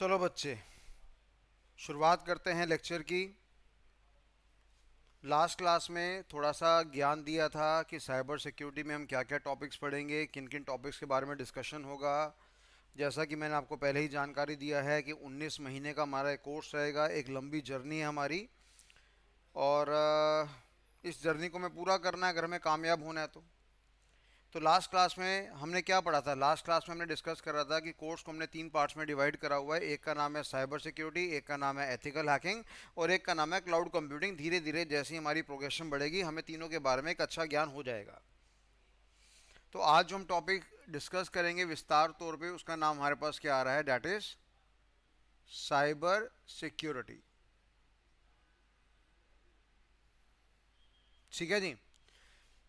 चलो बच्चे, शुरुआत करते हैं लेक्चर की। लास्ट क्लास में थोड़ा सा ज्ञान दिया था कि साइबर सिक्योरिटी में हम क्या क्या टॉपिक्स पढ़ेंगे, किन किन टॉपिक्स के बारे में डिस्कशन होगा। जैसा कि मैंने आपको पहले ही जानकारी दिया है कि 19 महीने का हमारा एक कोर्स रहेगा, एक लंबी जर्नी है हमारी। और इस जर्नी को हमें पूरा करना है अगर हमें कामयाब होना है तो लास्ट क्लास में हमने क्या पढ़ा था? लास्ट क्लास में हमने डिस्कस कर रहा था कि कोर्स को हमने 3 पार्ट्स में डिवाइड करा हुआ है। एक का नाम है साइबर सिक्योरिटी, एक का नाम है एथिकल हैकिंग और एक का नाम है क्लाउड कंप्यूटिंग। धीरे धीरे जैसी हमारी प्रोग्रेशन बढ़ेगी हमें तीनों के बारे में एक अच्छा ज्ञान हो जाएगा। तो आज जो हम टॉपिक डिस्कस करेंगे विस्तार तौर पे, उसका नाम हमारे पास क्या आ रहा है? That is cyber security. ठीक है जी।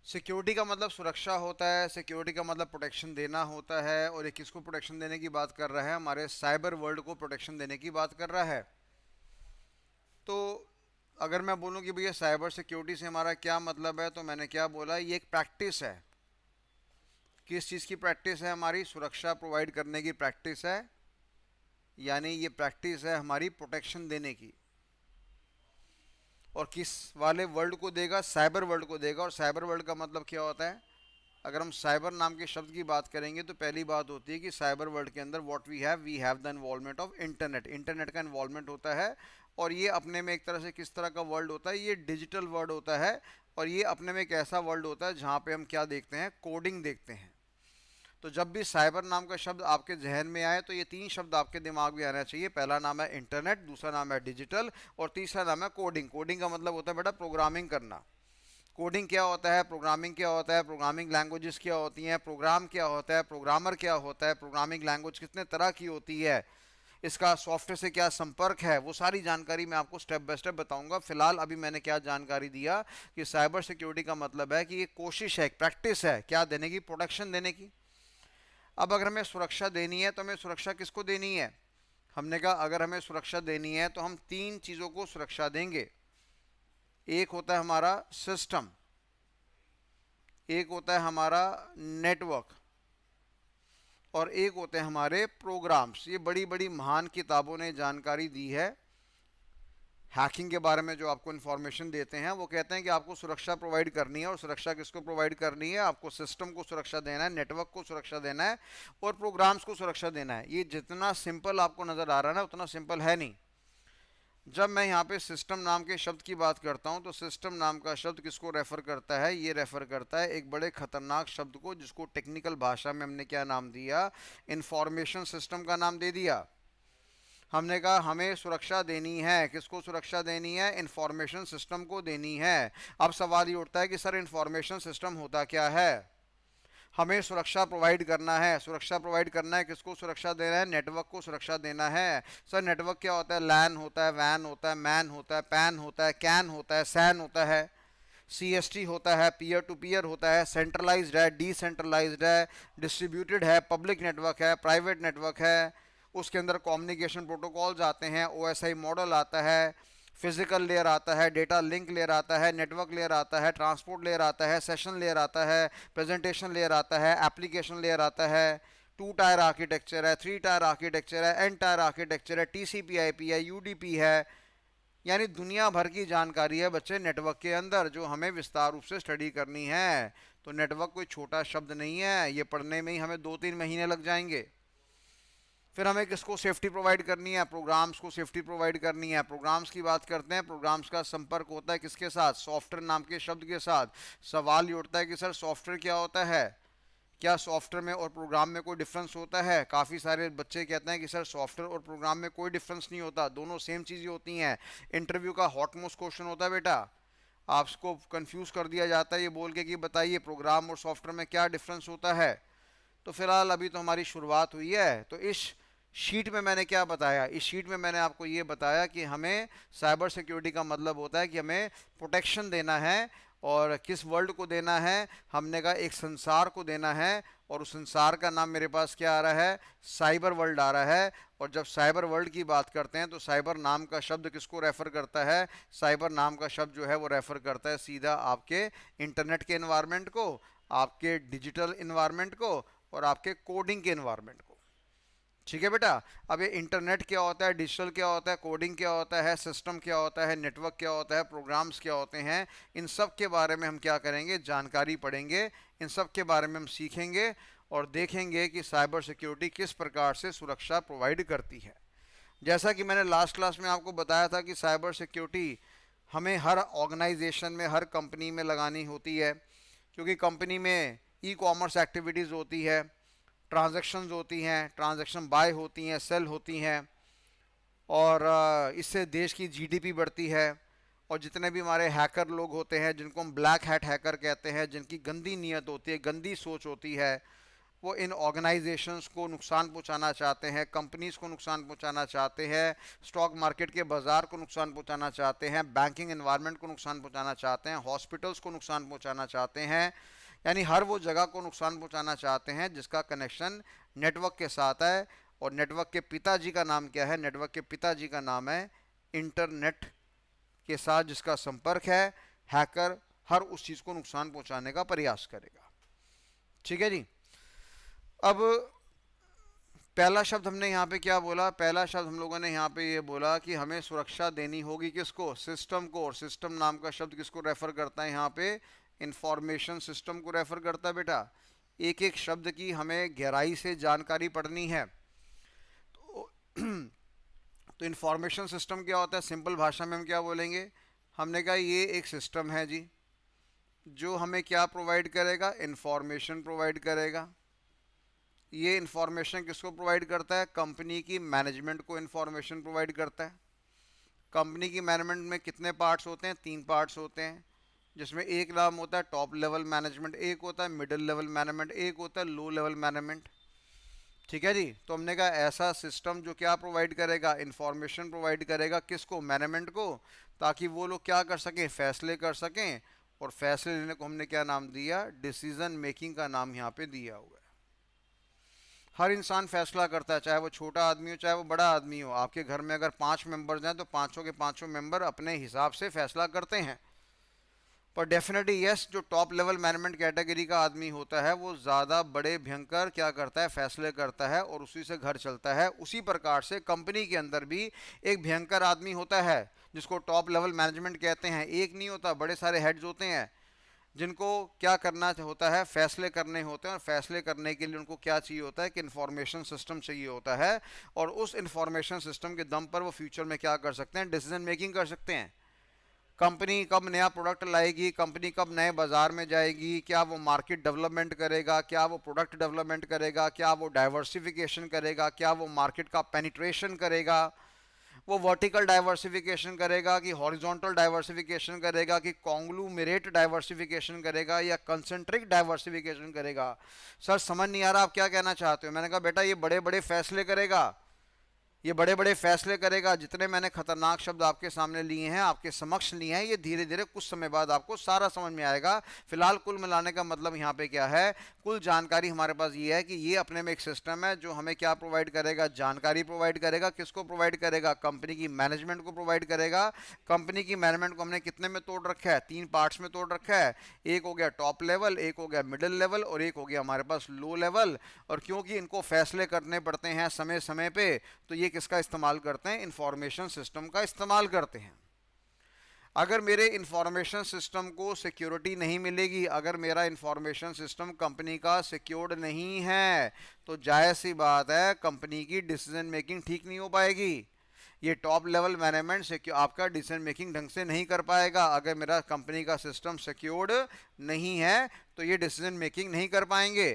सिक्योरिटी का मतलब सुरक्षा होता है, सिक्योरिटी का मतलब प्रोटेक्शन देना होता है। और ये किसको प्रोटेक्शन देने की बात कर रहा है? हमारे साइबर वर्ल्ड को प्रोटेक्शन देने की बात कर रहा है। तो अगर मैं बोलूं कि भैया साइबर सिक्योरिटी से हमारा क्या मतलब है, तो मैंने क्या बोला, ये एक प्रैक्टिस है। किस चीज़ की प्रैक्टिस है? हमारी सुरक्षा प्रोवाइड करने की प्रैक्टिस है। यानी ये प्रैक्टिस है हमारी प्रोटेक्शन देने की। और किस वाले वर्ल्ड को देगा? साइबर वर्ल्ड को देगा। और साइबर वर्ल्ड का मतलब क्या होता है? अगर हम साइबर नाम के शब्द की बात करेंगे तो पहली बात होती है कि साइबर वर्ल्ड के अंदर what we have the involvement of internet. Internet का इन्वॉल्वमेंट होता है। और ये अपने में एक तरह से किस तरह का वर्ल्ड होता है? ये डिजिटल वर्ल्ड होता है। और ये अपने में एक ऐसा वर्ल्ड होता है जहाँ पे हम क्या देखते हैं? कोडिंग देखते हैं। तो जब भी साइबर नाम का शब्द आपके जहन में आए तो ये 3 शब्द आपके दिमाग में आना चाहिए। पहला नाम है इंटरनेट, दूसरा नाम है डिजिटल और तीसरा नाम है कोडिंग। कोडिंग का मतलब होता है बेटा प्रोग्रामिंग करना। कोडिंग क्या होता है? प्रोग्रामिंग क्या होता है? प्रोग्रामिंग लैंग्वेजेस क्या होती हैं? प्रोग्राम क्या होता है? प्रोग्रामर क्या होता है? प्रोग्रामिंग लैंग्वेज कितने तरह की होती है? इसका सॉफ्टवेयर से क्या संपर्क है? वो सारी जानकारी मैं आपको स्टेप बाय स्टेप बताऊंगा। फिलहाल अभी मैंने क्या जानकारी दिया कि साइबर सिक्योरिटी का मतलब है कि ये कोशिश है, एक प्रैक्टिस है क्या देने की? प्रोटेक्शन देने की। अब अगर हमें सुरक्षा देनी है तो हमें सुरक्षा किसको देनी है? हमने कहा अगर हमें सुरक्षा देनी है तो हम 3 चीज़ों को सुरक्षा देंगे। एक होता है हमारा सिस्टम, एक होता है हमारा नेटवर्क और एक होते हैं हमारे प्रोग्राम्स। ये बड़ी बड़ी महान किताबों ने जानकारी दी है हैकिंग के बारे में। जो आपको इन्फॉर्मेशन देते हैं वो कहते हैं कि आपको सुरक्षा प्रोवाइड करनी है। और सुरक्षा किसको प्रोवाइड करनी है? आपको सिस्टम को सुरक्षा देना है, नेटवर्क को सुरक्षा देना है और प्रोग्राम्स को सुरक्षा देना है। ये जितना सिंपल आपको नज़र आ रहा है ना, उतना सिंपल है नहीं। जब मैं यहाँ पे सिस्टम नाम के शब्द की बात करता हूँ तो सिस्टम नाम का शब्द किसको रेफर करता है? ये रेफर करता है एक बड़े खतरनाक शब्द को, जिसको टेक्निकल भाषा में हमने क्या नाम दिया? इंफॉर्मेशन सिस्टम का नाम दे दिया। हमने कहा हमें सुरक्षा देनी है। किसको सुरक्षा देनी है? इंफॉर्मेशन सिस्टम को देनी है। अब सवाल ये उठता है कि सर इंफॉर्मेशन सिस्टम होता क्या है? हमें सुरक्षा प्रोवाइड करना है। सुरक्षा प्रोवाइड करना है, किसको सुरक्षा देना है? नेटवर्क को सुरक्षा देना है। सर नेटवर्क क्या होता है? लैन होता है, वैन होता है, मैन होता है, पैन होता है, कैन होता है, सैन होता है, सीएसटी होता है, पीयर टू पीयर होता है, सेंट्रलाइज्ड है, डिसेंट्रलाइज्ड है, डिस्ट्रीब्यूटेड है, पब्लिक नेटवर्क है, प्राइवेट नेटवर्क है। उसके अंदर कम्युनिकेशन प्रोटोकॉल्स आते हैं, ओएसआई मॉडल आता है, फिजिकल लेयर आता है, डेटा लिंक लेयर आता है, नेटवर्क लेयर आता है, ट्रांसपोर्ट लेयर आता है, सेशन लेयर आता है, प्रेजेंटेशन लेयर आता है, एप्लीकेशन लेयर आता है। 2 टायर आर्किटेक्चर है, 3 टायर आर्किटेक्चर है, एन टायर आर्किटेक्चर है, टीसीपी आईपी है, यूडीपी है। यानी दुनिया भर की जानकारी है बच्चे नेटवर्क के अंदर, जो हमें विस्तार रूप से स्टडी करनी है। तो नेटवर्क कोई छोटा शब्द नहीं है, ये पढ़ने में ही हमें 2-3 महीने लग जाएंगे। फिर हमें किसको सेफ्टी प्रोवाइड करनी है? प्रोग्राम्स को सेफ्टी प्रोवाइड करनी है। प्रोग्राम्स की बात करते हैं, प्रोग्राम्स का संपर्क होता है किसके साथ? सॉफ्टवेयर नाम के शब्द के साथ। सवाल ये उठता है कि सर सॉफ्टवेयर क्या होता है? क्या सॉफ्टवेयर में और प्रोग्राम में कोई डिफरेंस होता है? काफ़ी सारे बच्चे कहते हैं कि सर सॉफ्टवेयर और प्रोग्राम में कोई डिफरेंस नहीं होता, दोनों सेम चीज़ें होती हैं। इंटरव्यू का हॉट मोस्ट क्वेश्चन होता है बेटा, आपको कंफ्यूज कर दिया जाता है ये बोल के कि बताइए प्रोग्राम और सॉफ्टवेयर में क्या डिफरेंस होता है। तो फिलहाल अभी तो हमारी शुरुआत हुई है। तो इस शीट में मैंने क्या बताया? इस शीट में मैंने आपको ये बताया कि हमें साइबर सिक्योरिटी का मतलब होता है कि हमें प्रोटेक्शन देना है। और किस वर्ल्ड को देना है? हमने कहा एक संसार को देना है। और उस संसार का नाम मेरे पास क्या आ रहा है? साइबर वर्ल्ड आ रहा है। और जब साइबर वर्ल्ड की बात करते हैं तो साइबर नाम का शब्द किसको रेफर करता है? साइबर नाम का शब्द जो है वो रेफर करता है सीधा आपके इंटरनेट के एनवायरनमेंट को, आपके डिजिटल एनवायरनमेंट को और आपके कोडिंग के एनवायरनमेंट को। ठीक है बेटा। अब ये इंटरनेट क्या होता है, डिजिटल क्या होता है, कोडिंग क्या होता है, सिस्टम क्या होता है, नेटवर्क क्या होता है, प्रोग्राम्स क्या होते हैं, इन सब के बारे में हम क्या करेंगे, जानकारी पढ़ेंगे। इन सब के बारे में हम सीखेंगे और देखेंगे कि साइबर सिक्योरिटी किस प्रकार से सुरक्षा प्रोवाइड करती है। जैसा कि मैंने लास्ट क्लास में आपको बताया था कि साइबर सिक्योरिटी हमें हर ऑर्गेनाइजेशन में, हर कंपनी में लगानी होती है, क्योंकि कंपनी में ई कॉमर्स एक्टिविटीज़ होती है, ट्रांजैक्शंस होती हैं, ट्रांजैक्शन बाय होती हैं, सेल होती हैं, और इससे देश की जीडीपी बढ़ती है। और जितने भी हमारे हैकर लोग होते हैं, जिनको हम ब्लैक हैट हैकर कहते हैं, जिनकी गंदी नीयत होती है, गंदी सोच होती है, वो इन ऑर्गेनाइजेशंस को नुकसान पहुंचाना चाहते हैं, कंपनीज को नुकसान पहुंचाना चाहते हैं, स्टॉक मार्केट के बाजार को नुकसान पहुंचाना चाहते हैं, बैंकिंग एनवायरनमेंट को नुकसान पहुंचाना चाहते हैं, हॉस्पिटल्स को नुकसान पहुंचाना चाहते हैं, यानी हर वो जगह को नुकसान पहुंचाना चाहते हैं जिसका कनेक्शन नेटवर्क के साथ है। और नेटवर्क के पिताजी का नाम क्या है, नेटवर्क के पिताजी का नाम है इंटरनेट। के साथ जिसका संपर्क है, हैकर हर उस चीज़ को नुकसान पहुंचाने का प्रयास करेगा। ठीक है जी। अब पहला शब्द हमने यहाँ पे क्या बोला, पहला शब्द हम लोगों ने यहाँ पे ये बोला कि हमें सुरक्षा देनी होगी किसको, सिस्टम को। और सिस्टम नाम का शब्द किसको रेफर करता है यहाँ पे, इंफॉर्मेशन सिस्टम को रेफर करता है बेटा। एक एक शब्द की हमें गहराई से जानकारी पढ़नी है। तो तो इंफॉर्मेशन सिस्टम क्या होता है, सिंपल भाषा में हम क्या बोलेंगे, हमने कहा ये एक सिस्टम है जी, जो हमें क्या प्रोवाइड करेगा, इंफॉर्मेशन प्रोवाइड करेगा। ये इंफॉर्मेशन किसको प्रोवाइड करता है, कंपनी की मैनेजमेंट को इंफॉर्मेशन प्रोवाइड करता है। कंपनी की मैनेजमेंट में कितने पार्ट्स होते हैं, 3 पार्ट्स होते हैं, जिसमें एक नाम होता है टॉप लेवल मैनेजमेंट, एक होता है मिडिल लेवल मैनेजमेंट, एक होता है लो लेवल मैनेजमेंट। ठीक है जी। तो हमने कहा ऐसा सिस्टम जो क्या प्रोवाइड करेगा, इंफॉर्मेशन प्रोवाइड करेगा किसको, मैनेजमेंट को, ताकि वो लोग क्या कर सकें, फैसले कर सकें। और फैसले लेने को हमने क्या नाम दिया, डिसीजन मेकिंग का नाम यहाँ पे दिया हुआ है। हर इंसान फैसला करता है, चाहे वो छोटा आदमी हो चाहे वो बड़ा आदमी हो। आपके घर में अगर 5 मेंबर्स हैं तो पांचों के पांचों मेंबर अपने हिसाब से फैसला करते हैं। पर डेफिनेटली यस, जो टॉप लेवल मैनेजमेंट कैटेगरी का आदमी होता है वो ज़्यादा बड़े भयंकर क्या करता है, फैसले करता है और उसी से घर चलता है। उसी प्रकार से कंपनी के अंदर भी एक भयंकर आदमी होता है जिसको टॉप लेवल मैनेजमेंट कहते हैं। एक नहीं होता, बड़े सारे हेड्स होते हैं जिनको क्या करना होता है, फैसले करने होते हैं। और फैसले करने के लिए उनको क्या चाहिए होता है कि इंफॉर्मेशन सिस्टम चाहिए होता है। और उस इंफॉर्मेशन सिस्टम के दम पर वो फ्यूचर में क्या कर सकते हैं, डिसीजन मेकिंग कर सकते हैं। कंपनी कब नया प्रोडक्ट लाएगी, कंपनी कब नए बाजार में जाएगी, क्या वो मार्केट डेवलपमेंट करेगा, क्या वो प्रोडक्ट डेवलपमेंट करेगा, क्या वो डाइवर्सिफिकेशन करेगा, क्या वो मार्केट का पेनिट्रेशन करेगा, वो वर्टिकल डाइवर्सिफिकेशन करेगा कि हॉरिजॉन्टल डाइवर्सिफिकेशन करेगा, कि कॉन्ग्लूमेरेट डाइवर्सिफिकेशन करेगा या कंसेंट्रिक डाइवर्सिफिकेशन करेगा। सर समझ नहीं आ रहा आप क्या कहना चाहते हो। मैंने कहा बेटा ये बड़े बड़े फैसले करेगा, ये बड़े बड़े फैसले करेगा। जितने मैंने खतरनाक शब्द आपके सामने लिए हैं, आपके समक्ष लिए हैं, ये धीरे धीरे कुछ समय बाद आपको सारा समझ में आएगा। फिलहाल कुल मिलाने का मतलब यहाँ पे क्या है, कुल जानकारी हमारे पास ये है कि ये अपने में एक सिस्टम है जो हमें क्या प्रोवाइड करेगा, जानकारी प्रोवाइड करेगा। किसको प्रोवाइड करेगा, कंपनी की मैनेजमेंट को प्रोवाइड करेगा। कंपनी की मैनेजमेंट को हमने कितने में तोड़ रखा है, 3 पार्ट्स में तोड़ रखा है। एक हो गया टॉप लेवल, एक हो गया मिडिल लेवल और एक हो गया हमारे पास लो लेवल। और क्योंकि इनको फैसले करने पड़ते हैं समय समय पे, तो ये किसका इस्तेमाल करते हैं, इंफॉर्मेशन सिस्टम का इस्तेमाल करते हैं। अगर मेरे इंफॉर्मेशन सिस्टम को सिक्योरिटी नहीं मिलेगी, अगर मेरा इंफॉर्मेशन सिस्टम कंपनी का सिक्योर्ड नहीं है, तो जायज़ सी बात है कंपनी की डिसीजन मेकिंग ठीक नहीं हो पाएगी। ये टॉप लेवल मैनेजमेंट आपका डिसीजन मेकिंग ढंग से नहीं कर पाएगा। अगर मेरा कंपनी का सिस्टम सिक्योर्ड नहीं है तो ये डिसीजन मेकिंग नहीं कर पाएंगे।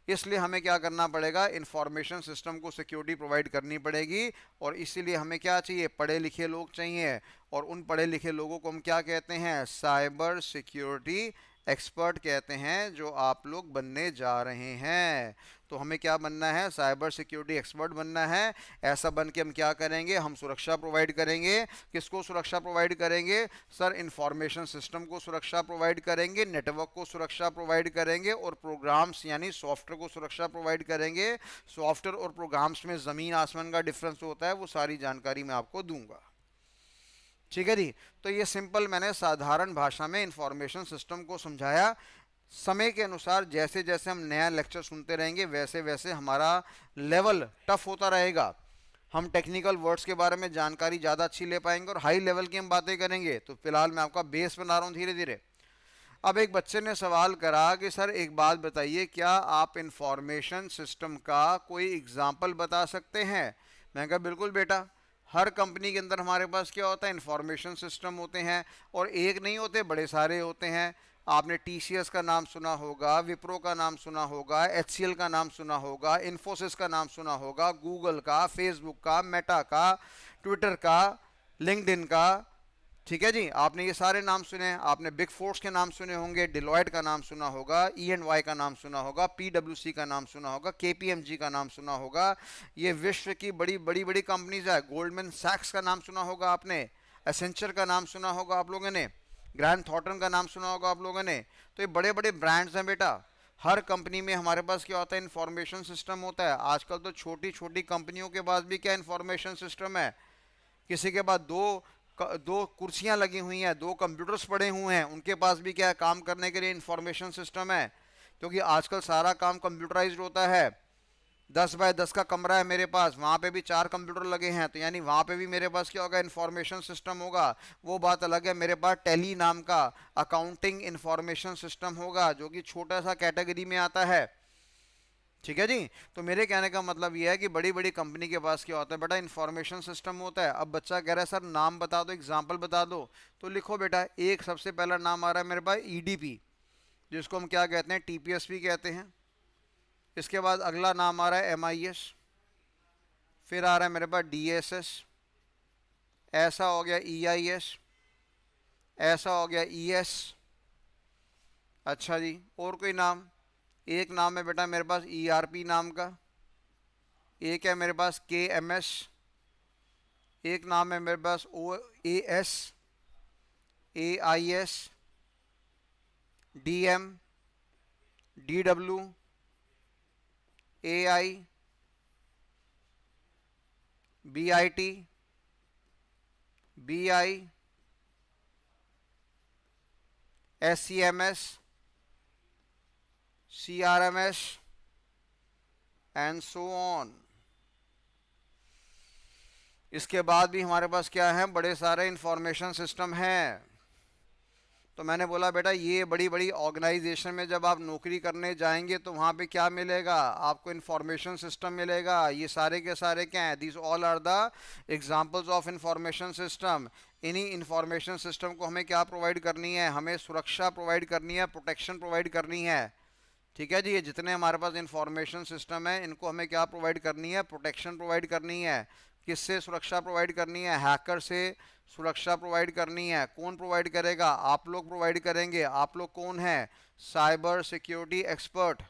इसलिए हमें क्या करना पड़ेगा, इंफॉर्मेशन सिस्टम को सिक्योरिटी प्रोवाइड करनी पड़ेगी। और इसीलिए हमें क्या चाहिए, पढ़े लिखे लोग चाहिए। और उन पढ़े लिखे लोगों को हम क्या कहते हैं, साइबर सिक्योरिटी एक्सपर्ट कहते हैं, जो आप लोग बनने जा रहे हैं। तो हमें क्या बनना है, साइबर सिक्योरिटी एक्सपर्ट बनना है। ऐसा बन के हम क्या करेंगे, हम सुरक्षा प्रोवाइड करेंगे। किसको सुरक्षा प्रोवाइड करेंगे, सर इंफॉर्मेशन सिस्टम को सुरक्षा प्रोवाइड करेंगे, नेटवर्क को सुरक्षा प्रोवाइड करेंगे और प्रोग्राम्स यानी सॉफ्टवेयर को सुरक्षा प्रोवाइड करेंगे। सॉफ्टवेयर और प्रोग्राम्स में ज़मीन आसमान का डिफरेंस होता है, वो सारी जानकारी मैं आपको दूंगा। ठीक है जी। तो ये सिंपल मैंने साधारण भाषा में इंफॉर्मेशन सिस्टम को समझाया। समय के अनुसार जैसे जैसे हम नया लेक्चर सुनते रहेंगे वैसे वैसे हमारा लेवल टफ होता रहेगा। हम टेक्निकल वर्ड्स के बारे में जानकारी ज़्यादा अच्छी ले पाएंगे और हाई लेवल की हम बातें करेंगे। तो फिलहाल मैं आपका बेस बना रहा हूँ धीरे धीरे। अब एक बच्चे ने सवाल करा कि सर एक बात बताइए, क्या आप इंफॉर्मेशन सिस्टम का कोई एग्जाम्पल बता सकते हैं। मैं कहा बिल्कुल बेटा, हर कंपनी के अंदर हमारे पास क्या होता है, इंफॉर्मेशन सिस्टम होते हैं, और एक नहीं होते, बड़े सारे होते हैं। आपने टीसीएस का नाम सुना होगा, विप्रो का नाम सुना होगा, एचसीएल का नाम सुना होगा, इन्फोसिस का नाम सुना होगा, गूगल का, फेसबुक का, मेटा का, ट्विटर का, लिंक्डइन का। ठीक है जी, आपने ये सारे नाम सुने। आपने बिग फोर्स के नाम सुने होंगे, डिलॉयट का नाम सुना होगा, ई&वाई का नाम सुना होगा, पीडब्ल्यूसी का नाम सुना होगा, केपीएमजी का नाम सुना होगा। ये विश्व की बड़ी बड़ी बड़ी कंपनीज है। गोल्डमैन सैक्स का नाम सुना होगा आपने, एसेंचर का नाम सुना होगा आप लोगों ने, ग्रैंड थॉर्टन का नाम सुना होगा आप लोगों ने। तो ये बड़े बड़े ब्रांड्स हैं बेटा। हर कंपनी में हमारे पास क्या होता है, इंफॉर्मेशन सिस्टम होता है। आजकल तो छोटी छोटी कंपनियों के पास भी क्या इंफॉर्मेशन सिस्टम है। किसी के पास दो कुर्सियां लगी हुई हैं, दो कंप्यूटर्स पड़े हुए हैं, उनके पास भी क्या है, काम करने के लिए इंफॉर्मेशन सिस्टम है। क्योंकि आजकल सारा काम कंप्यूटराइज्ड होता है। 10 बाय 10 का कमरा है मेरे पास, वहाँ पे भी 4 कंप्यूटर लगे हैं, तो यानी वहाँ पे भी मेरे पास क्या होगा, इंफॉर्मेशन सिस्टम होगा। वो बात अलग है, मेरे पास टेली नाम का अकाउंटिंग इंफॉर्मेशन सिस्टम होगा, जो कि छोटा सा कैटेगरी में आता है। ठीक है जी। तो मेरे कहने का मतलब ये है कि बड़ी बड़ी कंपनी के पास क्या होता है बेटा, इंफॉर्मेशन सिस्टम होता है। अब बच्चा कह रहा है सर नाम बता दो, एग्जांपल बता दो। तो लिखो बेटा, एक सबसे पहला नाम आ रहा है मेरे पास ईडीपी, जिसको हम क्या कहते हैं, टीपीएस भी कहते हैं। इसके बाद अगला नाम आ रहा है एमआईएस, फिर आ रहा है मेरे पास डीएसएस, ऐसा हो गया ईआईएस, ऐसा हो गया ईएस। अच्छा जी, और कोई नाम। एक नाम है बेटा मेरे पास ईआरपी नाम का, एक है मेरे पास केएमएस, एक नाम है मेरे पास OAS, AIS, DM, DW, AI, BIT, BI, SCMS, CRMS and so on. इसके बाद भी हमारे पास क्या है, बड़े सारे इंफॉर्मेशन सिस्टम हैं। तो मैंने बोला बेटा, ये बड़ी बड़ी ऑर्गेनाइजेशन में जब आप नौकरी करने जाएंगे तो वहाँ पे क्या मिलेगा आपको, इंफॉर्मेशन सिस्टम मिलेगा। ये सारे के सारे क्या हैं, these all are the examples of information system. इन्हीं इंफॉर्मेशन सिस्टम को हमें क्या प्रोवाइड करनी है, हमें सुरक्षा प्रोवाइड करनी है, प्रोटेक्शन प्रोवाइड करनी है। ठीक है जी, ये जितने हमारे पास इंफॉर्मेशन सिस्टम है, इनको हमें क्या प्रोवाइड करनी है, प्रोटेक्शन प्रोवाइड करनी है। किससे सुरक्षा प्रोवाइड करनी है, हैकर से सुरक्षा प्रोवाइड करनी है। कौन प्रोवाइड करेगा, आप लोग प्रोवाइड करेंगे। आप लोग कौन है, साइबर सिक्योरिटी एक्सपर्ट।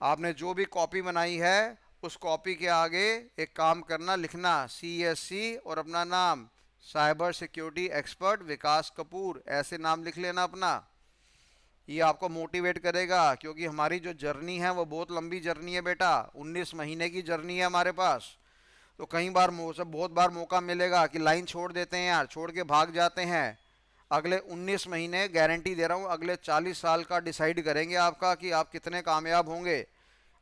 आपने जो भी कॉपी बनाई है उस कॉपी के आगे एक काम करना, लिखना CSC और अपना नाम, साइबर सिक्योरिटी एक्सपर्ट विकास कपूर, ऐसे नाम लिख लेना अपना। ये आपको मोटिवेट करेगा, क्योंकि हमारी जो जर्नी है वो बहुत लंबी जर्नी है बेटा, 19 महीने की जर्नी है हमारे पास। तो कई बार बहुत बार मौका मिलेगा कि लाइन छोड़ देते हैं यार, छोड़ के भाग जाते हैं। अगले 19 महीने गारंटी दे रहा हूँ, अगले 40 साल का डिसाइड करेंगे आपका कि आप कितने कामयाब होंगे।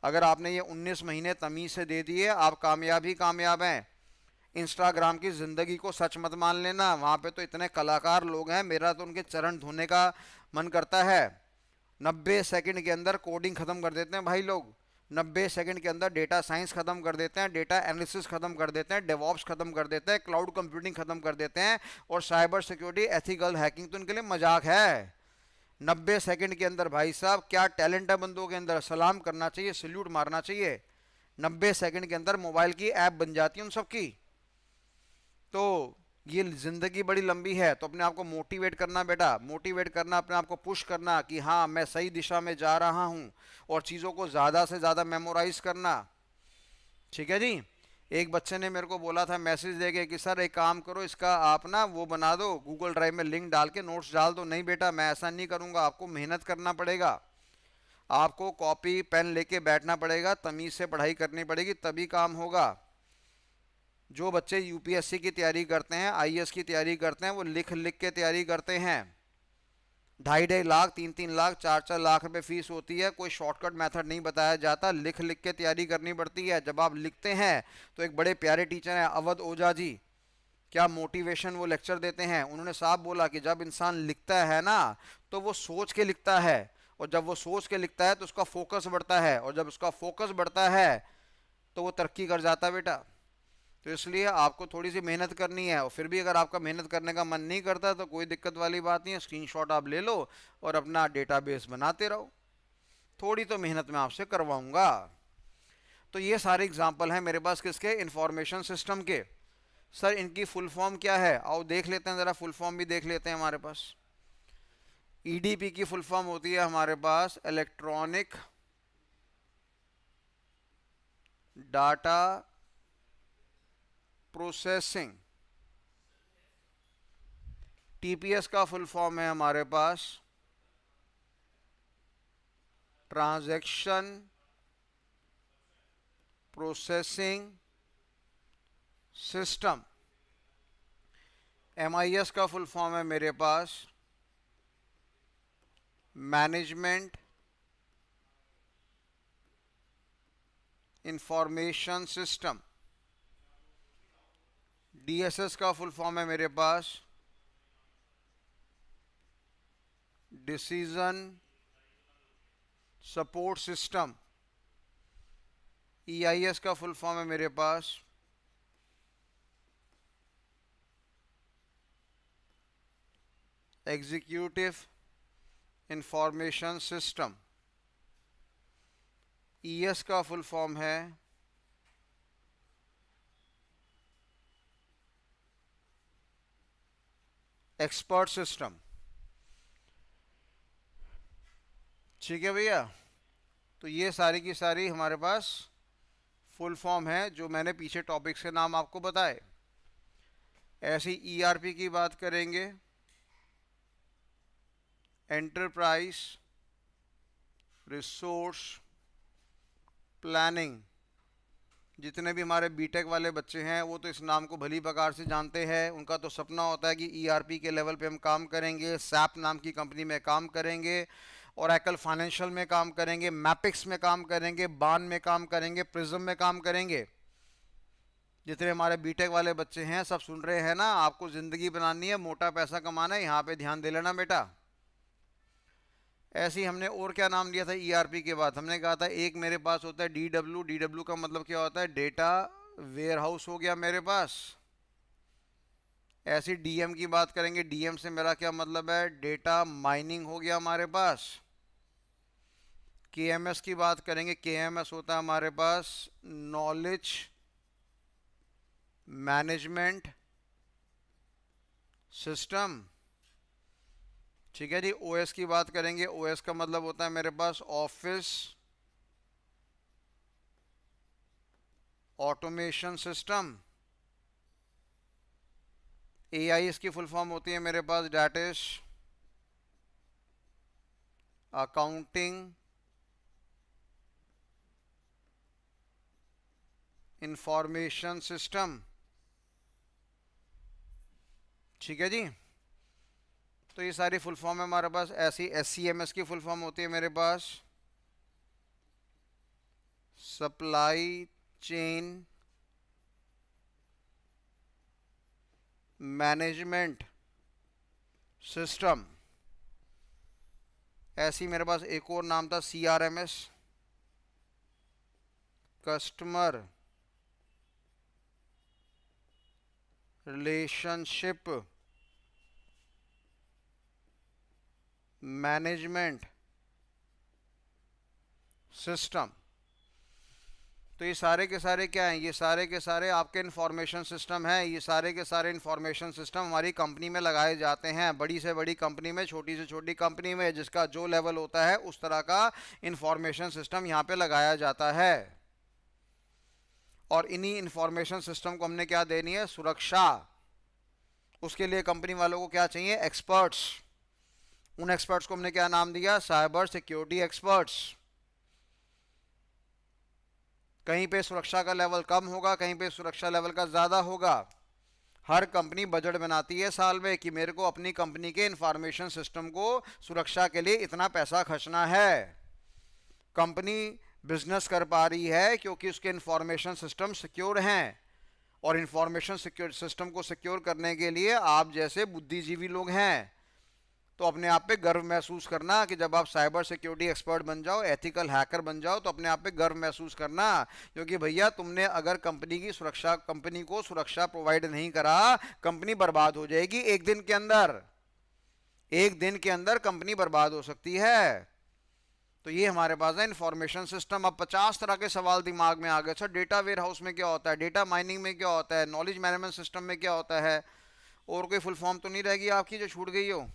अगर आपने ये 19 महीने तमीज़ से दे दिए, आप कामयाब ही कामयाब हैं। इंस्टाग्राम की ज़िंदगी को सच मत मान लेना, वहाँ पे तो इतने कलाकार लोग हैं, मेरा तो उनके चरण धोने का मन करता है। 90 सेकंड के अंदर कोडिंग ख़त्म कर देते हैं भाई लोग, 90 सेकंड के अंदर डेटा साइंस ख़त्म कर देते हैं, डेटा एनालिसिस ख़त्म कर देते हैं, डेवॉप्स ख़त्म कर देते हैं, क्लाउड कंप्यूटिंग ख़त्म कर देते हैं, और साइबर सिक्योरिटी एथिकल हैकिंग तो इनके लिए मजाक है। 90 सेकंड के अंदर भाई साहब क्या टैलेंट है बंदों के अंदर, सलाम करना चाहिए, सल्यूट मारना चाहिए। 90 सेकंड के अंदर मोबाइल की ऐप बन जाती है उन सबकी। तो ये ज़िंदगी बड़ी लंबी है, तो अपने आप को मोटिवेट करना बेटा, मोटिवेट करना, अपने आप को पुश करना कि हाँ मैं सही दिशा में जा रहा हूँ, और चीज़ों को ज़्यादा से ज़्यादा मेमोराइज करना। ठीक है जी। एक बच्चे ने मेरे को बोला था मैसेज देके कि सर एक काम करो, इसका आप ना वो बना दो, गूगल ड्राइव में लिंक डाल के नोट्स डाल दो। नहीं बेटा, मैं ऐसा नहीं करूँगा, आपको मेहनत करना पड़ेगा, आपको कॉपी पेन लेके बैठना पड़ेगा, तमीज़ से पढ़ाई करनी पड़ेगी, तभी काम होगा। जो बच्चे यूपीएससी की तैयारी करते हैं, आईएएस की तैयारी करते हैं, वो लिख लिख के तैयारी करते हैं। 2.5 लाख 3-3 लाख 4-4 लाख रुपए फीस होती है। कोई शॉर्टकट मेथड नहीं बताया जाता, लिख लिख के तैयारी करनी पड़ती है। जब आप लिखते हैं तो एक बड़े प्यारे टीचर हैं अवध ओझा जी, क्या मोटिवेशन वो लेक्चर देते हैं। उन्होंने साफ बोला कि जब इंसान लिखता है ना तो वो सोच के लिखता है, और जब वो सोच के लिखता है तो उसका फोकस बढ़ता है, और जब उसका फोकस बढ़ता है तो वो तरक्की कर जाता है बेटा। तो इसलिए आपको थोड़ी सी मेहनत करनी है, और फिर भी अगर आपका मेहनत करने का मन नहीं करता तो कोई दिक्कत वाली बात नहीं है, स्क्रीनशॉट आप ले लो और अपना डेटाबेस बनाते रहो। थोड़ी तो मेहनत मैं आपसे करवाऊंगा। तो ये सारे एग्जाम्पल हैं मेरे पास किसके, इंफॉर्मेशन सिस्टम के। सर इनकी फुल फॉर्म क्या है, आओ देख लेते हैं, ज़रा फुल फॉर्म भी देख लेते हैं हमारे पास। ईडीपी की फुल फॉर्म होती है हमारे पास इलेक्ट्रॉनिक डाटा प्रोसेसिंग। टीपीएस का फुल फॉर्म है हमारे पास ट्रांजैक्शन प्रोसेसिंग सिस्टम। एमआईएस का फुल फॉर्म है मेरे पास मैनेजमेंट इंफॉर्मेशन सिस्टम। डीएसएस का फुल फॉर्म है मेरे पास डिसीजन सपोर्ट सिस्टम। ईआईएस का फुल फॉर्म है मेरे पास एग्जीक्यूटिव इंफॉर्मेशन सिस्टम। ईएस का फुल फॉर्म है एक्सपर्ट सिस्टम। ठीक है भैया, तो ये सारी की सारी हमारे पास फुल फॉर्म है जो मैंने पीछे टॉपिक्स के नाम आपको बताए। ऐसी ईआरपी की बात करेंगे, एंटरप्राइज रिसोर्स प्लानिंग। जितने भी हमारे बीटेक वाले बच्चे हैं वो तो इस नाम को भली प्रकार से जानते हैं। उनका तो सपना होता है कि ईआरपी के लेवल पे हम काम करेंगे, सैप नाम की कंपनी में काम करेंगे, ओरेकल फाइनेंशियल में काम करेंगे, मैपिक्स में काम करेंगे, बान में काम करेंगे, प्रिज्म में काम करेंगे। जितने हमारे बीटेक वाले बच्चे हैं सब सुन रहे हैं ना, आपको ज़िंदगी बनानी है, मोटा पैसा कमाना है, यहाँ पे ध्यान दे लेना बेटा। ऐसे ही हमने और क्या नाम दिया था ईआरपी के बाद, हमने कहा था एक मेरे पास होता है डीडब्ल्यू। डीडब्ल्यू का मतलब क्या होता है, डेटा वेयर हाउस हो गया मेरे पास। ऐसी डीएम की बात करेंगे, डीएम से मेरा क्या मतलब है, डेटा माइनिंग हो गया हमारे पास। केएमएस की बात करेंगे, केएमएस होता है हमारे पास नॉलेज मैनेजमेंट सिस्टम। ठीक है जी। ओएस की बात करेंगे, ओएस का मतलब होता है मेरे पास ऑफिस ऑटोमेशन सिस्टम। एआईएस की फुल फॉर्म होती है मेरे पास that is accounting information system. ठीक है जी। तो ये सारी फुल फॉर्म है हमारे पास। ऐसी एससीएमएस की फुल फॉर्म होती है मेरे पास सप्लाई चेन मैनेजमेंट सिस्टम। ऐसी मेरे पास एक और नाम था सीआरएमएस कस्टमर रिलेशनशिप मैनेजमेंट सिस्टम। तो ये सारे के सारे क्या हैं, ये सारे के सारे आपके इंफॉर्मेशन सिस्टम हैं। ये सारे के सारे इंफॉर्मेशन सिस्टम हमारी कंपनी में लगाए जाते हैं, बड़ी से बड़ी कंपनी में, छोटी से छोटी कंपनी में, जिसका जो लेवल होता है उस तरह का इंफॉर्मेशन सिस्टम यहाँ पे लगाया जाता है। और इन्हीं इंफॉर्मेशन सिस्टम को हमने क्या देनी है, सुरक्षा। उसके लिए कंपनी वालों को क्या चाहिए, एक्सपर्ट्स। उन एक्सपर्ट्स को हमने क्या नाम दिया, साइबर सिक्योरिटी एक्सपर्ट्स। कहीं पे सुरक्षा का लेवल कम होगा, कहीं पे सुरक्षा लेवल का ज़्यादा होगा। हर कंपनी बजट बनाती है साल में कि मेरे को अपनी कंपनी के इंफॉर्मेशन सिस्टम को सुरक्षा के लिए इतना पैसा खर्चना है। कंपनी बिजनेस कर पा रही है क्योंकि उसके इंफॉर्मेशन सिस्टम सिक्योर हैं, और इंफॉर्मेशन सिक्योर सिस्टम को सिक्योर करने के लिए आप जैसे बुद्धिजीवी लोग हैं तो अपने आप पे गर्व महसूस करना कि जब आप साइबर सिक्योरिटी एक्सपर्ट बन जाओ, एथिकल हैकर बन जाओ, तो अपने आप पे गर्व महसूस करना, क्योंकि भैया तुमने अगर कंपनी को सुरक्षा प्रोवाइड नहीं करा, कंपनी बर्बाद हो जाएगी एक दिन के अंदर। एक दिन के अंदर कंपनी बर्बाद हो सकती है। तो ये हमारे पास है इंफॉर्मेशन सिस्टम। अब 50 तरह के सवाल दिमाग में आ गए। सर डेटा वेयर हाउस में क्या होता है, डेटा माइनिंग में क्या होता है, नॉलेज मैनेजमेंट सिस्टम में क्या होता है, और कोई फुल फॉर्म तो नहीं रहेगी आपकी जो छूट गई हो?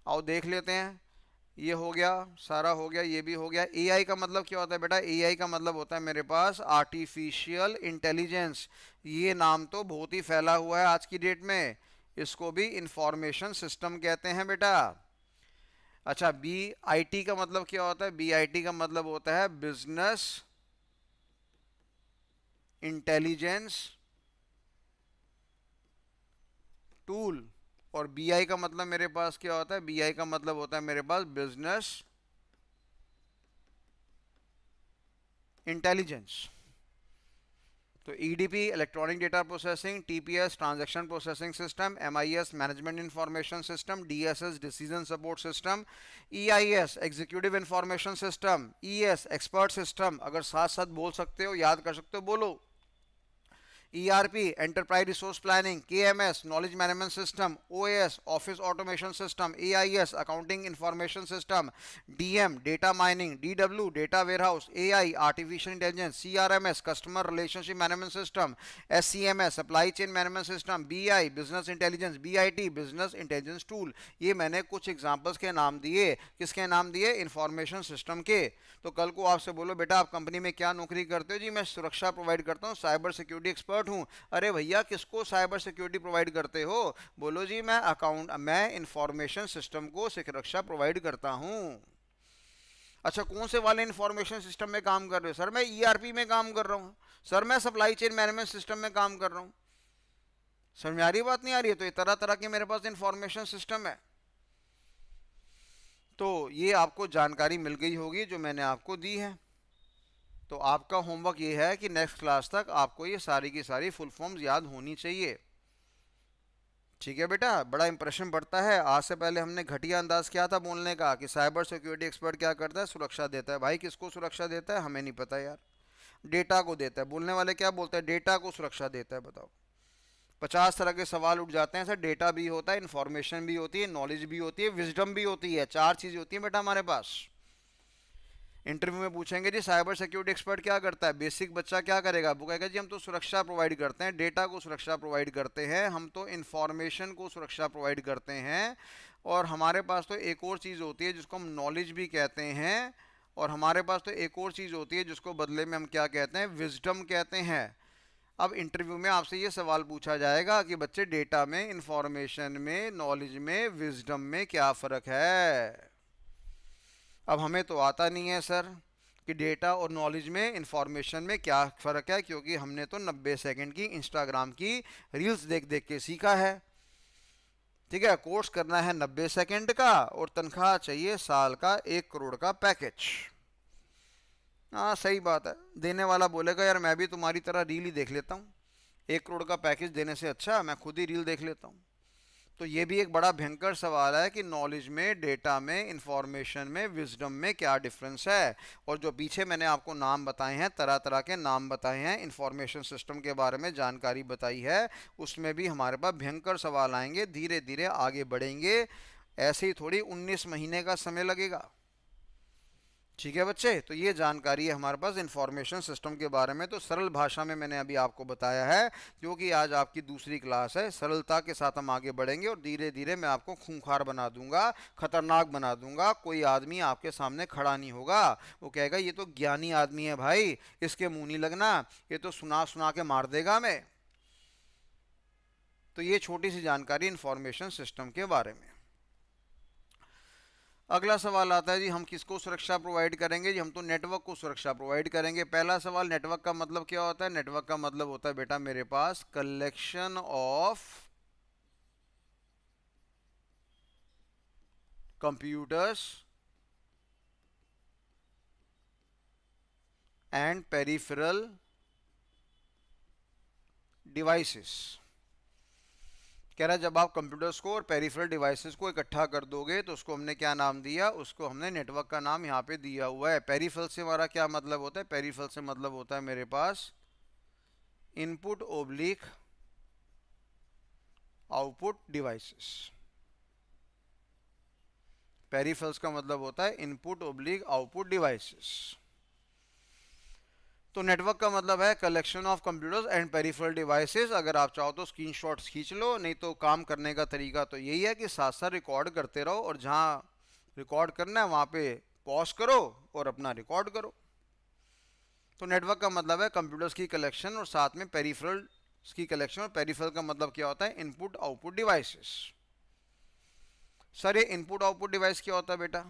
आओ देख लेते हैं। ये हो गया, सारा हो गया, ये भी हो गया। एआई का मतलब क्या होता है बेटा? एआई का मतलब होता है मेरे पास आर्टिफिशियल इंटेलिजेंस। ये नाम तो बहुत ही फैला हुआ है आज की डेट में, इसको भी इंफॉर्मेशन सिस्टम कहते हैं बेटा। अच्छा, बीआईटी का मतलब क्या होता है? बीआईटी का मतलब होता है बिजनेस इंटेलिजेंस टूल। और बीआई का मतलब मेरे पास क्या होता है? बीआई का मतलब होता है मेरे पास बिजनेस इंटेलिजेंस। तो EDP electronic data processing, TPS transaction processing system, MIS management information system, DSS decision support system, EIS executive information system, ES expert system. अगर साथ साथ बोल सकते हो, याद कर सकते हो, बोलो। ERP enterprise resource planning, KMS knowledge management system, OAS office automation system, AIS accounting information system, DM data mining, DW data warehouse, AI artificial intelligence, CRMS customer relationship management system, SCMS supply chain management system, BI business intelligence, BIT business intelligence tool. ये मैंने कुछ examples के नाम दिए। किसके नाम दिए? Information system के। तो कल को आपसे बोलो बेटा आप कंपनी में क्या नौकरी करते हो? जी मैं सुरक्षा प्रोवाइड करता हूँ, साइबर सिक्योरिटी एक्सपर्ट हूँ। अरे भैया किसको साइबर सिक्योरिटी प्रोवाइड करते हो? बोलो जी मैं इंफॉर्मेशन सिस्टम को सुरक्षा प्रोवाइड करता हूँ। अच्छा, कौन से वाले इंफॉर्मेशन सिस्टम में काम कर रहे हो? सर मैं ईआरपी में काम कर रहा हूँ। सर मैं सप्लाई चेन मैनेजमेंट सिस्टम में काम कर रहा हूँ। समझ में आ रही बात नहीं आ रही है? तो ये तरह तरह के मेरे पास इंफॉर्मेशन सिस्टम है। तो ये आपको जानकारी मिल गई होगी जो मैंने आपको दी है। तो आपका होमवर्क ये है कि नेक्स्ट क्लास तक आपको ये सारी की सारी फुल फॉर्म्स याद होनी चाहिए। ठीक है बेटा, बड़ा इंप्रेशन पड़ता है। आज से पहले हमने घटिया अंदाज किया था बोलने का कि साइबर सिक्योरिटी एक्सपर्ट क्या करता है? सुरक्षा देता है। भाई किसको सुरक्षा देता है? हमें नहीं पता यार। डेटा को देता है। बोलने वाले क्या बोलते हैं? डेटा को सुरक्षा देता है। बताओ, 50 तरह के सवाल उठ जाते हैं सर। डेटा भी होता है, इंफॉर्मेशन भी होती है, नॉलेज भी होती है, विजडम भी होती है। 4 चीज़ें होती हैं बेटा हमारे पास। इंटरव्यू में पूछेंगे जी साइबर सिक्योरिटी एक्सपर्ट क्या करता है? बेसिक बच्चा क्या करेगा? वो कहेगा जी हम तो सुरक्षा प्रोवाइड करते हैं, डेटा को सुरक्षा प्रोवाइड करते हैं, हम तो इंफॉर्मेशन को सुरक्षा प्रोवाइड करते हैं। और हमारे पास तो एक और चीज़ होती है जिसको हम नॉलेज भी कहते हैं, और हमारे पास तो एक और चीज़ होती है जिसको बदले में हम क्या कहते हैं? विजडम कहते हैं। अब इंटरव्यू में आपसे ये सवाल पूछा जाएगा कि बच्चे डेटा में, इंफॉर्मेशन में, नॉलेज में, विजडम में क्या फ़र्क है? अब हमें तो आता नहीं है सर कि डेटा और नॉलेज में, इंफॉर्मेशन में क्या फ़र्क है, क्योंकि हमने तो 90 सेकंड की इंस्टाग्राम की रील्स देख देख के सीखा है। ठीक है, कोर्स करना है 90 सेकंड का और तनख्वाह चाहिए साल का 1 करोड़ का पैकेज। हाँ सही बात है। देने वाला बोलेगा यार मैं भी तुम्हारी तरह रील ही देख लेता हूँ, 1 करोड़ का पैकेज देने से अच्छा मैं खुद ही रील देख लेता हूँ। तो ये भी एक बड़ा भयंकर सवाल है कि नॉलेज में, डेटा में, इंफॉर्मेशन में, विजडम में क्या डिफरेंस है। और जो पीछे मैंने आपको नाम बताए हैं, तरह तरह के नाम बताए हैं, इंफॉर्मेशन सिस्टम के बारे में जानकारी बताई है, उसमें भी हमारे पास भयंकर सवाल आएंगे। धीरे धीरे आगे बढ़ेंगे, ऐसे ही थोड़ी 19 महीने का समय लगेगा। ठीक है बच्चे, तो ये जानकारी है हमारे पास इंफॉर्मेशन सिस्टम के बारे में। तो सरल भाषा में मैंने अभी आपको बताया है, क्योंकि आज आपकी दूसरी क्लास है। सरलता के साथ हम आगे बढ़ेंगे और धीरे धीरे मैं आपको खूंखार बना दूंगा, खतरनाक बना दूंगा। कोई आदमी आपके सामने खड़ा नहीं होगा, वो कहेगा ये तो ज्ञानी आदमी है भाई, इसके मुंह नहीं लगना, ये तो सुना सुना के मार देगा हमें। तो ये छोटी सी जानकारी इंफॉर्मेशन सिस्टम के बारे में। अगला सवाल आता है जी, हम किसको सुरक्षा प्रोवाइड करेंगे जी? हम तो नेटवर्क को सुरक्षा प्रोवाइड करेंगे। पहला सवाल, नेटवर्क का मतलब क्या होता है? नेटवर्क का मतलब होता है बेटा मेरे पास collection of computers and peripheral devices. कह रहा है जब आप कंप्यूटर्स को और पेरिफेरल डिवाइसेस को इकट्ठा कर दोगे तो उसको हमने क्या नाम दिया? उसको हमने नेटवर्क का नाम यहाँ पे दिया हुआ है। पेरिफेरल से हमारा क्या मतलब होता है? पेरिफेरल से मतलब होता है मेरे पास input oblique output devices. Peripherals का मतलब होता है इनपुट ओब्लिक आउटपुट डिवाइसेस। तो नेटवर्क का मतलब है collection of computers and peripheral devices. अगर आप चाहो तो स्क्रीनशॉट्स खींच लो, नहीं तो काम करने का तरीका तो यही है कि साथ साथ रिकॉर्ड करते रहो और जहां रिकॉर्ड करना है वहां पे पॉज करो और अपना रिकॉर्ड करो। तो नेटवर्क का मतलब है कंप्यूटर्स की कलेक्शन और साथ में पेरिफेरल्स की कलेक्शन। और पेरिफेरल का मतलब क्या होता है? Input output devices. सर ये इनपुट आउटपुट डिवाइस क्या होता है बेटा?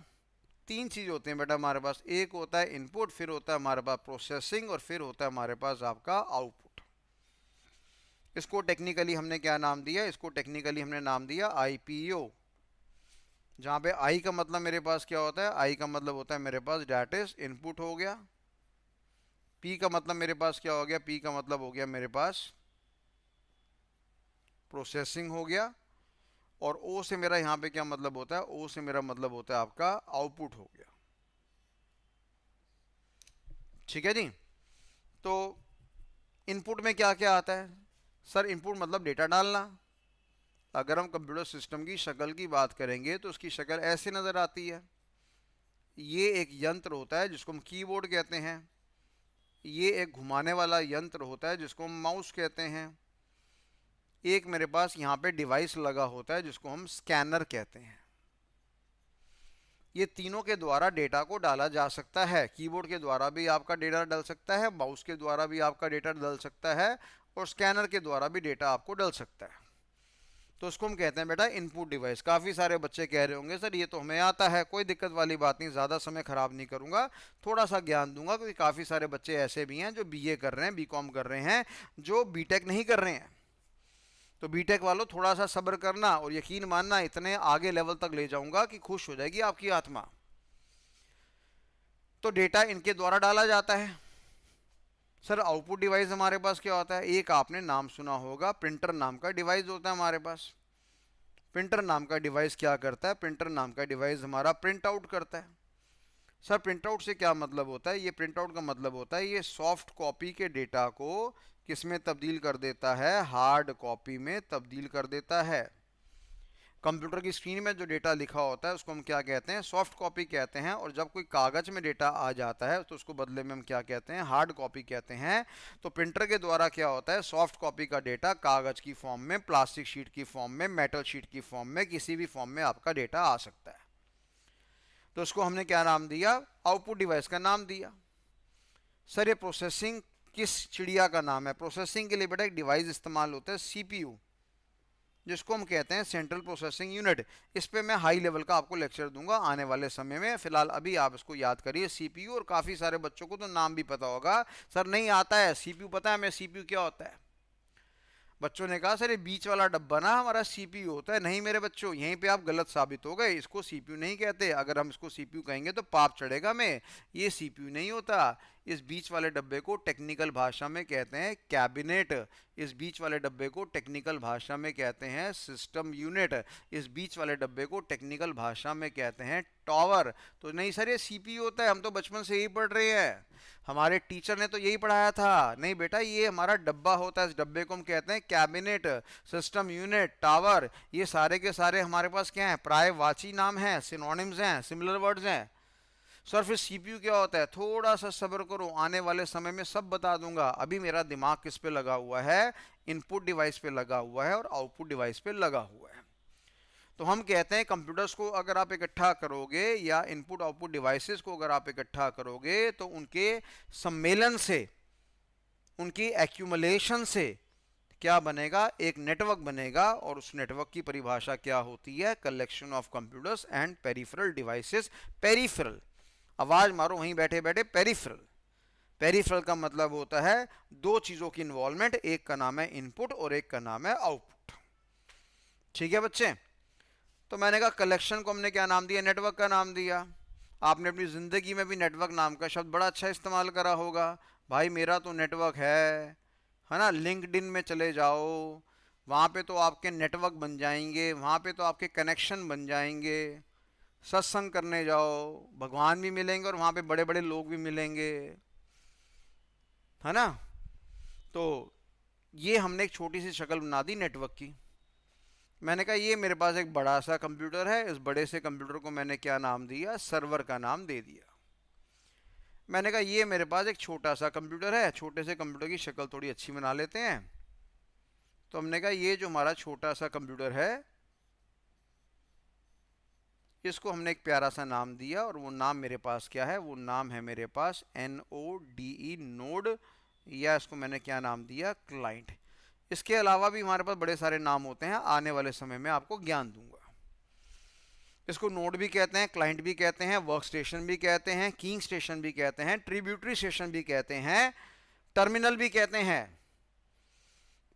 तीन चीज होते हैं बेटा हमारे पास। एक होता है इनपुट, फिर होता है हमारे पास प्रोसेसिंग और फिर होता है हमारे पास आपका आउटपुट। इसको टेक्निकली हमने क्या नाम दिया? इसको टेक्निकली हमने नाम दिया आईपीओ। जहां पे आई का मतलब मेरे पास क्या होता है? आई का मतलब होता है मेरे पास दैट इज इनपुट हो गया। पी का मतलब मेरे पास क्या हो गया? पी का मतलब हो गया मेरे पास प्रोसेसिंग हो गया। और ओ से मेरा यहां पे क्या मतलब होता है? ओ से मेरा मतलब होता है आपका आउटपुट हो गया। ठीक है जी। तो इनपुट में क्या क्या आता है? सर इनपुट मतलब डेटा डालना। अगर हम कंप्यूटर सिस्टम की शक्ल की बात करेंगे तो उसकी शक्ल ऐसे नज़र आती है। ये एक यंत्र होता है जिसको हम कीबोर्ड कहते हैं। ये एक घुमाने वाला यंत्र होता है जिसको हम माउस कहते हैं। एक मेरे पास यहाँ पे डिवाइस लगा होता है जिसको हम स्कैनर कहते हैं। ये तीनों के द्वारा डेटा को डाला जा सकता है। कीबोर्ड के द्वारा भी आपका डेटा डल सकता है, माउस के द्वारा भी आपका डेटा डल सकता है और स्कैनर के द्वारा भी डेटा आपको डल सकता है। तो उसको हम कहते हैं बेटा इनपुट डिवाइस। काफ़ी सारे बच्चे कह रहे होंगे सर ये तो हमें आता है, कोई दिक्कत वाली बात नहीं, ज़्यादा समय खराब नहीं करूंगा, थोड़ा सा ज्ञान दूंगा, क्योंकि काफ़ी सारे बच्चे ऐसे भी हैं जो बीए कर रहे हैं, बीकॉम कर रहे हैं, जो बीटेक नहीं कर रहे हैं। तो बीटेक वालों थोड़ा सा सब्र करना और यकीन मानना, इतने आगे लेवल तक ले जाऊंगा कि खुश हो जाएगी आपकी आत्मा। तो डेटा इनके द्वारा डाला जाता है। सर आउटपुट डिवाइस हमारे पास क्या होता है? एक आपने नाम सुना होगा, प्रिंटर नाम का डिवाइस होता है हमारे पास। प्रिंटर नाम का डिवाइस क्या करता है? प्रिंटर नाम का डिवाइस हमारा प्रिंट आउट करता है। सर प्रिंट आउट से क्या मतलब होता है? ये प्रिंट आउट का मतलब होता है ये सॉफ्ट कॉपी के डेटा को किस में तब्दील कर देता है? हार्ड कॉपी में तब्दील कर देता है। कंप्यूटर की स्क्रीन में जो डेटा लिखा होता है उसको हम क्या कहते हैं? सॉफ्ट कॉपी कहते हैं। और जब कोई कागज में डेटा आ जाता है तो उसको बदले में हम क्या कहते हैं? हार्ड कॉपी कहते हैं। तो प्रिंटर के द्वारा क्या होता है? सॉफ्ट कॉपी का डेटा कागज की फॉर्म में, प्लास्टिक शीट की फॉर्म में, मेटल शीट की फॉर्म में, किसी भी फॉर्म में आपका डेटा आ सकता है। तो उसको हमने क्या नाम दिया? आउटपुट डिवाइस का नाम दिया। सर ये प्रोसेसिंग किस चिड़िया का नाम है? प्रोसेसिंग के लिए बेटा एक डिवाइस इस्तेमाल होता है सीपीयू, जिसको हम कहते हैं सेंट्रल प्रोसेसिंग यूनिट। इस पे मैं हाई लेवल का आपको लेक्चर दूंगा आने वाले समय में। फिलहाल अभी आप इसको याद करिए सीपीयू। और काफ़ी सारे बच्चों को तो नाम भी पता होगा। सर नहीं आता है सीपीयू, पता है हमें सीपीयू क्या होता है? बच्चों ने कहा सर ये बीच वाला डब्बा ना हमारा सीपीयू होता है। नहीं मेरे बच्चों, यहीं पे आप गलत साबित हो गए। इसको सीपीयू नहीं कहते। अगर हम इसको सीपीयू कहेंगे तो पाप चढ़ेगा हमें। ये सीपीयू नहीं होता। इस बीच वाले डब्बे को टेक्निकल भाषा में कहते हैं कैबिनेट। इस बीच वाले डब्बे को टेक्निकल भाषा में कहते हैं सिस्टम यूनिट। इस बीच वाले डब्बे को टेक्निकल भाषा में कहते हैं टॉवर। तो नहीं सर ये सीपीयू होता है, हम तो बचपन से यही पढ़ रहे हैं, हमारे टीचर ने तो यही पढ़ाया था। नहीं बेटा, ये हमारा डब्बा होता है, इस डब्बे को हम कहते हैं कैबिनेट, सिस्टम यूनिट, टावर। ये सारे के सारे हमारे पास क्या है? पर्यायवाची नाम है, सिनोनिम्स हैं, सिमिलर वर्ड्स हैं। सर फिर सीपीयू क्या होता है? थोड़ा सा सब्र करो, आने वाले समय में सब बता दूंगा। अभी मेरा दिमाग किस पे लगा हुआ है? इनपुट डिवाइस पे लगा हुआ है और आउटपुट डिवाइस पे लगा हुआ है। तो हम कहते हैं कंप्यूटर्स को अगर आप इकट्ठा करोगे या इनपुट आउटपुट डिवाइसेस को अगर आप इकट्ठा करोगे तो उनके सम्मेलन से, उनकी एक्यूमुलेशन से क्या बनेगा, एक नेटवर्क बनेगा, और उस नेटवर्क की परिभाषा क्या होती है, collection of computers and peripheral devices. Peripheral, आवाज मारो वहीं बैठे बैठे, पेरिफेरल। पेरिफेरल का मतलब होता है दो चीजों की इन्वॉल्वमेंट, एक का नाम है इनपुट और एक का नाम है आउटपुट। ठीक है बच्चे, तो मैंने कहा कलेक्शन को हमने क्या नाम दिया, नेटवर्क का नाम दिया। आपने अपनी जिंदगी में भी नेटवर्क नाम का शब्द बड़ा अच्छा इस्तेमाल करा होगा। भाई मेरा तो नेटवर्क है ना। लिंक्डइन में चले जाओ, वहाँ पे तो आपके नेटवर्क बन जाएंगे, वहाँ पे तो आपके कनेक्शन बन जाएंगे। सत्संग करने जाओ, भगवान भी मिलेंगे और वहाँ पे बड़े बड़े लोग भी मिलेंगे, है ना। तो ये हमने एक छोटी सी शक्ल बना दी नेटवर्क की। मैंने कहा ये मेरे पास एक बड़ा सा कंप्यूटर है, इस बड़े से कंप्यूटर को मैंने क्या नाम दिया, सर्वर का नाम दे दिया। मैंने कहा ये मेरे पास एक छोटा सा कंप्यूटर है, छोटे से कंप्यूटर की शक्ल थोड़ी अच्छी बना लेते हैं। तो हमने कहा ये जो हमारा छोटा सा कंप्यूटर है, इसको हमने एक प्यारा सा नाम दिया, और वो नाम मेरे पास क्या है, वो नाम है मेरे पास NODE, नोड, या इसको मैंने क्या नाम दिया, क्लाइंट। इसके अलावा भी हमारे पास बड़े सारे नाम होते हैं, आने वाले समय में आपको ज्ञान दूंगा। इसको नोड भी कहते हैं, क्लाइंट भी कहते हैं, वर्क स्टेशन भी कहते हैं, कीइंग स्टेशन भी कहते हैं, ट्रिब्यूटरी स्टेशन भी कहते हैं, टर्मिनल भी कहते हैं।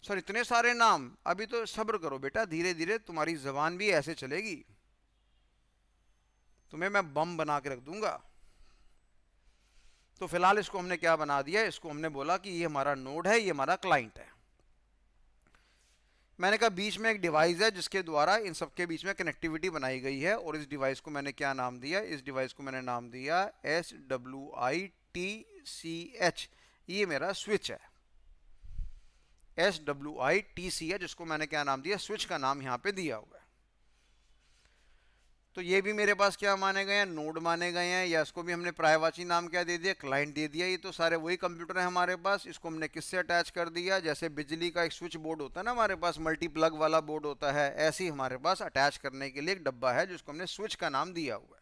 सर इतने सारे नाम, अभी तो सब्र करो बेटा, धीरे धीरे तुम्हारी जबान भी ऐसे चलेगी, तुम्हें मैं बम बना के रख दूंगा। तो फिलहाल इसको हमने क्या बना दिया, इसको हमने बोला कि ये हमारा नोड है, ये हमारा क्लाइंट है। मैंने कहा बीच में एक डिवाइस है जिसके द्वारा इन सबके बीच में कनेक्टिविटी बनाई गई है, और इस डिवाइस को मैंने क्या नाम दिया, इस डिवाइस को मैंने नाम दिया SWITCH। ये मेरा स्विच है, SWITC है, जिसको मैंने क्या नाम दिया, स्विच का नाम यहां पे दिया हुआ है। तो ये भी मेरे पास क्या माने गए हैं, नोड माने गए हैं, या इसको भी हमने पर्यायवाची नाम क्या दे दिया, क्लाइंट दे दिया। ये तो सारे वही कंप्यूटर है हमारे पास। इसको हमने किससे अटैच कर दिया, जैसे बिजली का एक स्विच बोर्ड होता है ना हमारे पास, मल्टी प्लग वाला बोर्ड होता है, ऐसे ही हमारे पास अटैच करने के लिए एक डब्बा है जिसको हमने स्विच का नाम दिया हुआ है।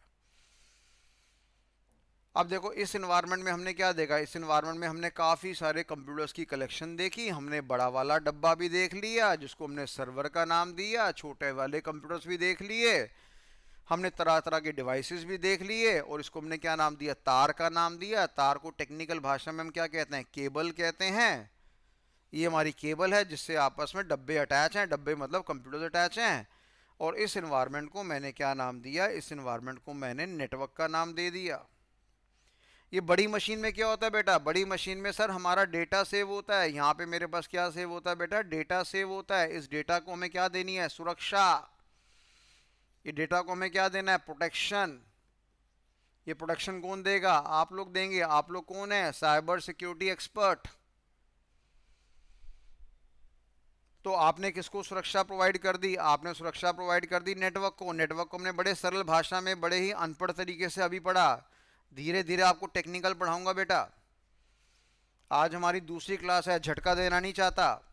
अब देखो इस इन्वायरमेंट में हमने क्या देखा, इस इन्वायरमेंट में हमने काफ़ी सारे कंप्यूटर्स की कलेक्शन देखी, हमने बड़ा वाला डब्बा भी देख लिया जिसको हमने सर्वर का नाम दिया, छोटे वाले कंप्यूटर्स भी देख लिए, हमने तरह तरह के डिवाइसेस भी देख लिए, और इसको हमने क्या नाम दिया, तार का नाम दिया। तार को टेक्निकल भाषा में हम क्या कहते हैं, केबल कहते हैं। ये हमारी केबल है जिससे आपस में डब्बे अटैच हैं, डब्बे मतलब कंप्यूटर अटैच हैं। और इस इन्वायरमेंट को मैंने क्या नाम दिया, इस इन्वायरमेंट को मैंने नेटवर्क का नाम दे दिया। ये बड़ी मशीन में क्या होता है बेटा, बड़ी मशीन में सर हमारा डेटा सेव होता है। यहाँ पे मेरे पास क्या सेव होता है बेटा, डेटा सेव होता है। इस डेटा को हमें क्या देनी है, सुरक्षा। ये डेटा को हमें क्या देना है, प्रोटेक्शन। ये प्रोटेक्शन कौन देगा, आप लोग देंगे। आप लोग कौन है, साइबर सिक्योरिटी एक्सपर्ट। तो आपने किसको सुरक्षा प्रोवाइड कर दी, आपने सुरक्षा प्रोवाइड कर दी नेटवर्क को। नेटवर्क को हमने बड़े सरल भाषा में, बड़े ही अनपढ़ तरीके से अभी पढ़ा, धीरे धीरे आपको टेक्निकल पढ़ाऊंगा बेटा। आज हमारी दूसरी क्लास है, झटका देना नहीं चाहता।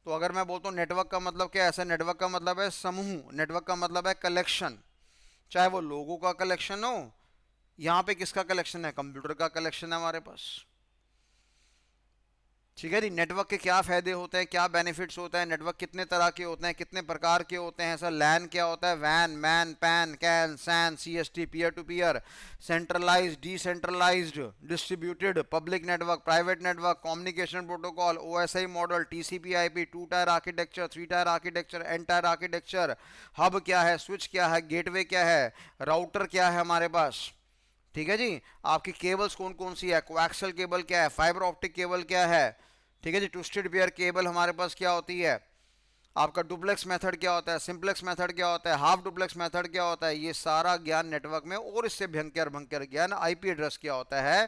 तो अगर मैं बोलता हूँ नेटवर्क का मतलब क्या है, ऐसा नेटवर्क का मतलब है समूह, नेटवर्क का मतलब है कलेक्शन, चाहे वो लोगों का कलेक्शन हो। यहाँ पे किसका कलेक्शन है, कंप्यूटर का कलेक्शन है हमारे पास। ठीक है जी। नेटवर्क के क्या फायदे होते हैं, क्या बेनिफिट्स होते हैं, नेटवर्क कितने तरह के होते हैं, कितने प्रकार के होते हैं। सर लैन क्या होता है, वैन, MAN, PAN, CAN, SAN, CST, peer to peer, centralised, decentralised, distributed, public network, private network, communication protocol, OSI model, TCP/IP, 2 tier architecture, 3 tier architecture, N tier architecture, hub क्या है, स्विच क्या है, गेटवे क्या है, राउटर क्या है हमारे पास। ठीक है जी। आपकी केबल्स कौन कौन सी है, कोएक्सियल केबल क्या है, फाइबर ऑप्टिक केबल क्या है। ठीक है जी। ट्विस्टेड पेयर केबल हमारे पास क्या होती है, आपका डुप्लेक्स मेथड क्या होता है, सिंप्लेक्स मेथड क्या होता है, हाफ डुप्लेक्स मेथड क्या होता है। ये सारा ज्ञान नेटवर्क में, और इससे भयंकर भयंकर ज्ञान, IP एड्रेस क्या होता है,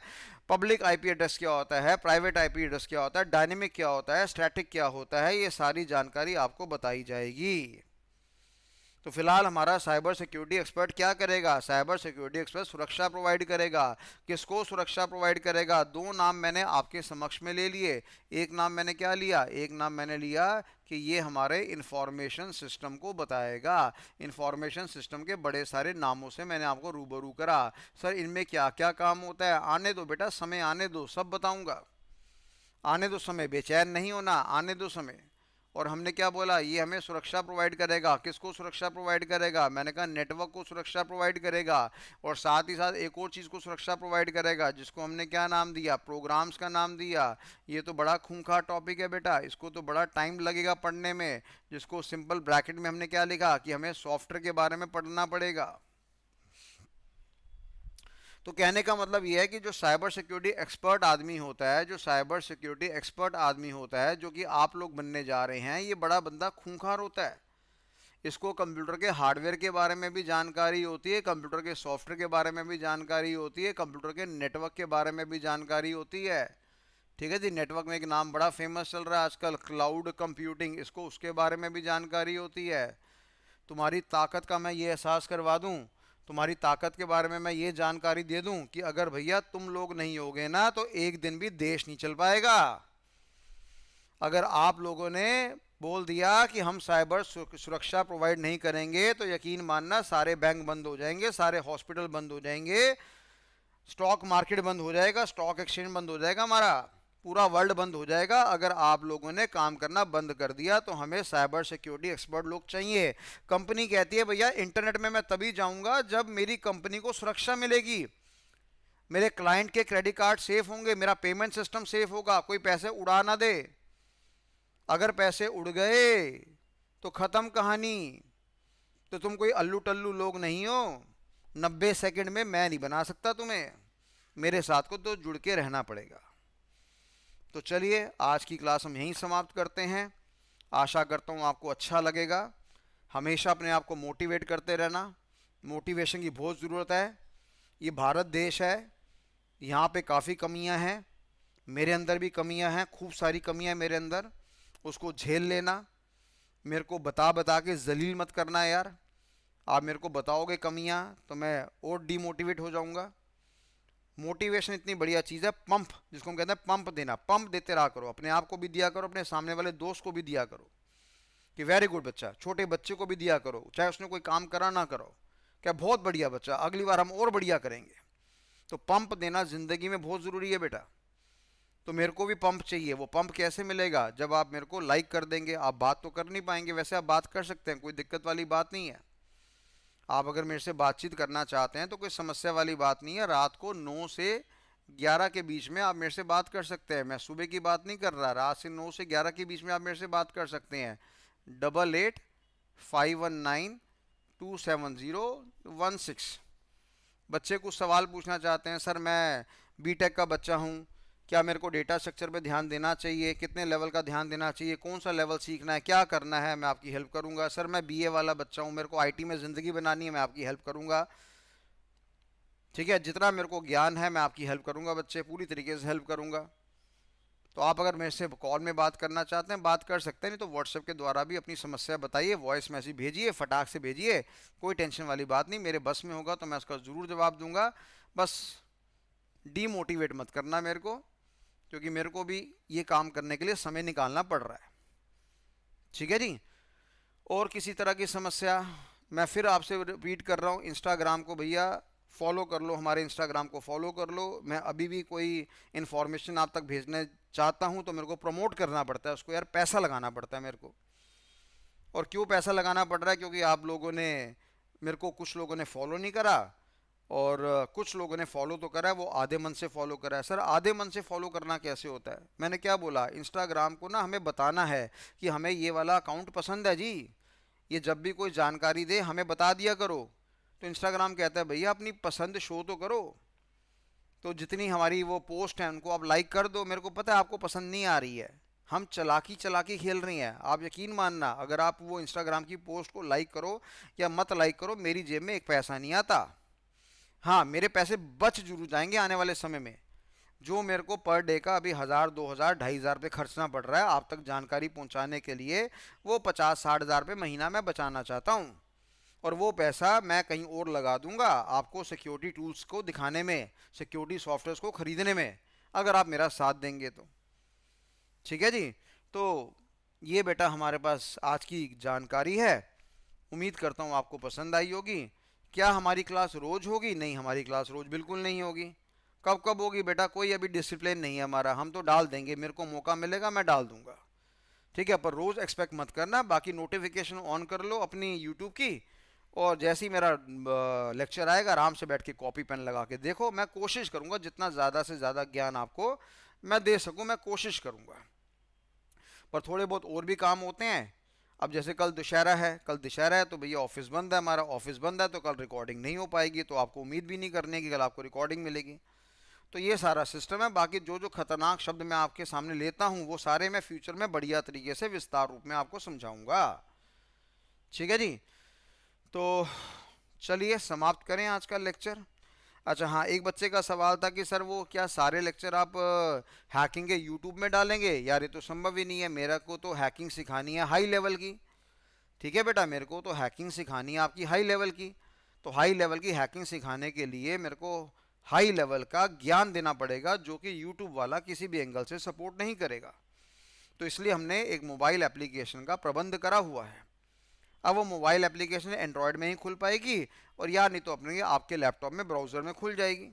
पब्लिक IP एड्रेस क्या होता है, प्राइवेट IP एड्रेस क्या होता है, डायनेमिक क्या होता है, स्टैटिक क्या होता है, ये सारी जानकारी आपको बताई जाएगी। तो फिलहाल हमारा साइबर सिक्योरिटी एक्सपर्ट क्या करेगा, साइबर सिक्योरिटी एक्सपर्ट सुरक्षा प्रोवाइड करेगा। किसको सुरक्षा प्रोवाइड करेगा, दो नाम मैंने आपके समक्ष में ले लिए। एक नाम मैंने क्या लिया, एक नाम मैंने लिया कि ये हमारे इंफॉर्मेशन सिस्टम को बताएगा। इंफॉर्मेशन सिस्टम के बड़े सारे नामों से मैंने आपको रूबरू करा। सर इनमें क्या क्या काम होता है, आने दो बेटा, समय आने दो, सब बताऊंगा। आने दो समय, बेचैन नहीं होना, आने दो समय। और हमने क्या बोला, ये हमें सुरक्षा प्रोवाइड करेगा। किसको सुरक्षा प्रोवाइड करेगा? मैंने कहा नेटवर्क को सुरक्षा प्रोवाइड करेगा, और साथ ही साथ एक और चीज़ को सुरक्षा प्रोवाइड करेगा, जिसको हमने क्या नाम दिया? प्रोग्राम्स का नाम दिया। ये तो बड़ा खूंखार टॉपिक है बेटा, इसको तो बड़ा टाइम लगेगा पढ़ने में। जिसको सिंपल ब्रैकेट में हमने क्या लिखा कि हमें सॉफ्टवेयर के बारे में पढ़ना पड़ेगा। तो कहने का मतलब यह है कि जो साइबर सिक्योरिटी एक्सपर्ट आदमी होता है, जो साइबर सिक्योरिटी एक्सपर्ट आदमी होता है, जो कि आप लोग बनने जा रहे हैं, ये बड़ा बंदा खूंखार होता है। इसको कंप्यूटर के हार्डवेयर के बारे में भी जानकारी होती है, कंप्यूटर के सॉफ्टवेयर के बारे में भी जानकारी होती है, कंप्यूटर के नेटवर्क के बारे में भी जानकारी होती है। ठीक है जी। नेटवर्क में एक नाम बड़ा फेमस चल रहा है आजकल, क्लाउड कंप्यूटिंग, इसको उसके बारे में भी जानकारी होती है। तुम्हारी ताकत का मैं ये एहसास करवा दूं, तुम्हारी ताकत के बारे में मैं ये जानकारी दे दूं कि अगर भैया तुम लोग नहीं होगे ना तो एक दिन भी देश नहीं चल पाएगा। अगर आप लोगों ने बोल दिया कि हम साइबर सुरक्षा प्रोवाइड नहीं करेंगे तो यकीन मानना सारे बैंक बंद हो जाएंगे, सारे हॉस्पिटल बंद हो जाएंगे, स्टॉक मार्केट बंद हो जाएगा, स्टॉक एक्सचेंज बंद हो जाएगा, हमारा पूरा वर्ल्ड बंद हो जाएगा। अगर आप लोगों ने काम करना बंद कर दिया तो हमें साइबर सिक्योरिटी एक्सपर्ट लोग चाहिए। कंपनी कहती है भैया इंटरनेट में मैं तभी जाऊंगा जब मेरी कंपनी को सुरक्षा मिलेगी, मेरे क्लाइंट के क्रेडिट कार्ड सेफ होंगे, मेरा पेमेंट सिस्टम सेफ होगा, कोई पैसे उड़ा ना दे। अगर पैसे उड़ गए तो खत्म कहानी। तो तुम कोई अल्लू टल्लू लोग नहीं हो, 90 सेकंड में मैं नहीं बना सकता तुम्हें, मेरे साथ को तो जुड़ के रहना पड़ेगा। तो चलिए आज की क्लास हम यहीं समाप्त करते हैं। आशा करता हूँ आपको अच्छा लगेगा। हमेशा अपने आप को मोटिवेट करते रहना, मोटिवेशन की बहुत ज़रूरत है। ये भारत देश है, यहाँ पे काफ़ी कमियाँ हैं, मेरे अंदर भी कमियाँ हैं, खूब सारी कमियाँ हैं मेरे अंदर, उसको झेल लेना। मेरे को बता बता के जलील मत करना यार। आप मेरे को बताओगे कमियाँ तो मैं और डीमोटिवेट हो जाऊँगा। मोटिवेशन इतनी बढ़िया चीज़ है, पंप जिसको हम कहते हैं, पंप देना, पंप देते रहा करो, अपने आप को भी दिया करो, अपने सामने वाले दोस्त को भी दिया करो कि वेरी गुड बच्चा। छोटे बच्चे को भी दिया करो, चाहे उसने कोई काम करा ना करो, क्या बहुत बढ़िया बच्चा, अगली बार हम और बढ़िया करेंगे। तो पंप देना ज़िंदगी में बहुत ज़रूरी है बेटा। तो मेरे को भी पंप चाहिए। वो पंप कैसे मिलेगा? जब आप मेरे को लाइक कर देंगे। आप बात तो कर नहीं पाएंगे, वैसे आप बात कर सकते हैं, कोई दिक्कत वाली बात नहीं है। आप अगर मेरे से बातचीत करना चाहते हैं तो कोई समस्या वाली बात नहीं है। रात को 9 से 11 के बीच में आप मेरे से बात कर सकते हैं। मैं सुबह की बात नहीं कर रहा, रात से 9 से 11 के बीच में आप मेरे से बात कर सकते हैं। 8851927016। बच्चे कुछ सवाल पूछना चाहते हैं, सर मैं बीटेक का बच्चा हूँ, क्या मेरे को डेटा स्ट्रक्चर पे ध्यान देना चाहिए, कितने लेवल का ध्यान देना चाहिए, कौन सा लेवल सीखना है, क्या करना है, मैं आपकी हेल्प करूंगा। सर मैं बीए वाला बच्चा हूँ, मेरे को आईटी में ज़िंदगी बनानी है, मैं आपकी हेल्प करूंगा। ठीक है, जितना मेरे को ज्ञान है मैं आपकी हेल्प करूंगा बच्चे, पूरी तरीके से हेल्प करूंगा। तो आप अगर मेरे से कॉल में बात करना चाहते हैं बात कर सकते हैं, नहीं तो व्हाट्सएप के द्वारा भी अपनी समस्या बताइए, वॉइस मैसेज भेजिए, फटाक से भेजिए, कोई टेंशन वाली बात नहीं। मेरे बस में होगा तो मैं उसका ज़रूर जवाब दूंगा। बस डीमोटिवेट मत करना मेरे को, क्योंकि मेरे को भी ये काम करने के लिए समय निकालना पड़ रहा है। ठीक है जी। और किसी तरह की समस्या, मैं फिर आपसे रिपीट कर रहा हूँ, इंस्टाग्राम को भैया फॉलो कर लो, हमारे इंस्टाग्राम को फॉलो कर लो। मैं अभी भी कोई इन्फॉर्मेशन आप तक भेजने चाहता हूँ तो मेरे को प्रमोट करना पड़ता है उसको, यार पैसा लगाना पड़ता है मेरे को। और क्यों पैसा लगाना पड़ रहा है? क्योंकि आप लोगों ने मेरे को, कुछ लोगों ने फॉलो नहीं करा और कुछ लोगों ने फॉलो तो करा है, वो आधे मन से फॉलो करा है। सर आधे मन से फॉलो करना कैसे होता है? मैंने क्या बोला, इंस्टाग्राम को ना हमें बताना है कि हमें ये वाला अकाउंट पसंद है जी, ये जब भी कोई जानकारी दे हमें बता दिया करो। तो इंस्टाग्राम कहता है भैया अपनी पसंद शो तो करो। तो जितनी हमारी वो पोस्ट हैं उनको आप लाइक कर दो। मेरे को पता है आपको पसंद नहीं आ रही है, हम चलाकी चलाकी खेल रही हैं। आप यकीन मानना, अगर आप वो इंस्टाग्राम की पोस्ट को लाइक करो या मत लाइक करो, मेरी जेब में एक पैसा नहीं आता। हाँ, मेरे पैसे बच जरूर जाएंगे आने वाले समय में। जो मेरे को पर डे का अभी 1000, 2000, 2500 रुपये खर्चना पड़ रहा है आप तक जानकारी पहुंचाने के लिए, वो 50-60 हज़ार रुपये महीना मैं बचाना चाहता हूँ। और वो पैसा मैं कहीं और लगा दूंगा आपको सिक्योरिटी टूल्स को दिखाने में, सिक्योरिटी सॉफ्टवेयर को खरीदने में, अगर आप मेरा साथ देंगे तो। ठीक है जी। तो ये बेटा हमारे पास आज की जानकारी है, उम्मीद करता हूँ आपको पसंद आई होगी। क्या हमारी क्लास रोज़ होगी? नहीं, हमारी क्लास रोज़ बिल्कुल नहीं होगी। कब कब होगी बेटा, कोई अभी डिसिप्लिन नहीं है हमारा, हम तो डाल देंगे, मेरे को मौका मिलेगा मैं डाल दूंगा, ठीक है। पर रोज एक्सपेक्ट मत करना। बाकी नोटिफिकेशन ऑन कर लो अपनी यूट्यूब की, और जैसे ही मेरा लेक्चर आएगा आराम से बैठ के कॉपी पेन लगा के देखो। मैं कोशिश करूंगा जितना ज़्यादा से ज़्यादा ज्ञान आपको मैं दे सकूं, मैं कोशिश करूंगा। पर थोड़े बहुत और भी काम होते हैं। अब जैसे कल दशहरा है, कल दशहरा है तो भैया ऑफिस बंद है, हमारा ऑफिस बंद है तो कल रिकॉर्डिंग नहीं हो पाएगी, तो आपको उम्मीद भी नहीं करनी है कि कल आपको रिकॉर्डिंग मिलेगी। तो ये सारा सिस्टम है। बाकी जो जो खतरनाक शब्द मैं आपके सामने लेता हूँ वो सारे मैं फ्यूचर में बढ़िया तरीके से विस्तार रूप में आपको समझाऊंगा, ठीक है जी। तो चलिए समाप्त करें आज का लेक्चर। अच्छा हाँ, एक बच्चे का सवाल था कि सर वो क्या सारे लेक्चर आप हैकिंग के यूट्यूब में डालेंगे? यार ये तो संभव ही नहीं है, मेरा को तो हैकिंग सिखानी है हाई लेवल की, ठीक है बेटा, मेरे को तो हैकिंग सिखानी है आपकी हाई लेवल की। तो हाई लेवल की हैकिंग सिखाने के लिए मेरे को हाई लेवल का ज्ञान देना पड़ेगा, जो कि यूट्यूब वाला किसी भी एंगल से सपोर्ट नहीं करेगा। तो इसलिए हमने एक मोबाइल एप्लीकेशन का प्रबंध करा हुआ है। अब वो मोबाइल एप्लीकेशन एंड्रॉयड में ही खुल पाएगी, और या नहीं तो अपने आपके लैपटॉप में ब्राउज़र में खुल जाएगी।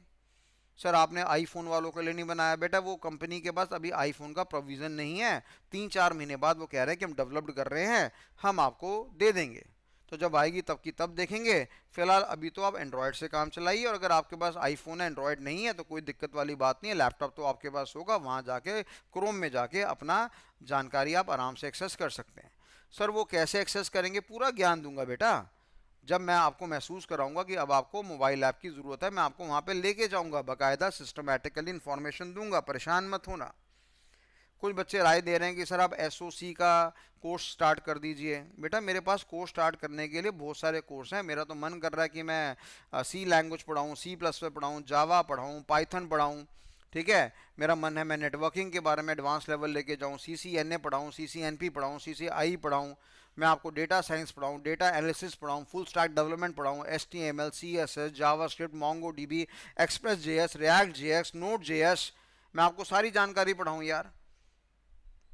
सर आपने आईफोन वालों के लिए नहीं बनाया, बेटा वो कंपनी के पास अभी आईफोन का प्रोविज़न नहीं है। 3-4 महीने बाद वो कह रहे हैं कि हम डेवलप्ड कर रहे हैं, हम आपको दे देंगे। तो जब आएगी तब की तब देखेंगे। फिलहाल अभी तो आप एंड्रॉयड से काम चलाइए, और अगर आपके पास आईफोन है एंड्रॉयड नहीं है तो कोई दिक्कत वाली बात नहीं है, लैपटॉप तो आपके पास होगा, वहाँ जाके क्रोम में जाके अपना जानकारी आप आराम से एक्सेस कर सकते हैं। सर वो कैसे एक्सेस करेंगे? पूरा ज्ञान दूंगा बेटा। जब मैं आपको महसूस कराऊंगा कि अब आपको मोबाइल ऐप की ज़रूरत है, मैं आपको वहाँ पे लेके जाऊंगा, बाकायदा सिस्टमैटिकली इन्फॉर्मेशन दूंगा, परेशान मत होना। कुछ बच्चे राय दे रहे हैं कि सर आप एसओसी का कोर्स स्टार्ट कर दीजिए। बेटा मेरे पास कोर्स स्टार्ट करने के लिए बहुत सारे कोर्स हैं। मेरा तो मन कर रहा है कि मैं सी लैंग्वेज पढ़ाऊँ, C++ पढ़ाऊँ, जावा पढ़ाऊँ, पाइथन पढ़ाऊँ, ठीक है। मेरा मन है मैं नेटवर्किंग के बारे में एडवांस लेवल लेके जाऊँ, CCNA पढ़ाऊँ, CCNP पढ़ाऊँ, CCI पढ़ाऊँ, मैं आपको डेटा साइंस पढ़ाऊँ, डेटा एनालिसिस पढ़ाऊँ, फुल स्टैक डेवलपमेंट पढ़ाऊँ, HTML, CSS, JavaScript, MongoDB, Express.js, React.js, Node.js, मैं आपको सारी जानकारी पढ़ाऊँ यार।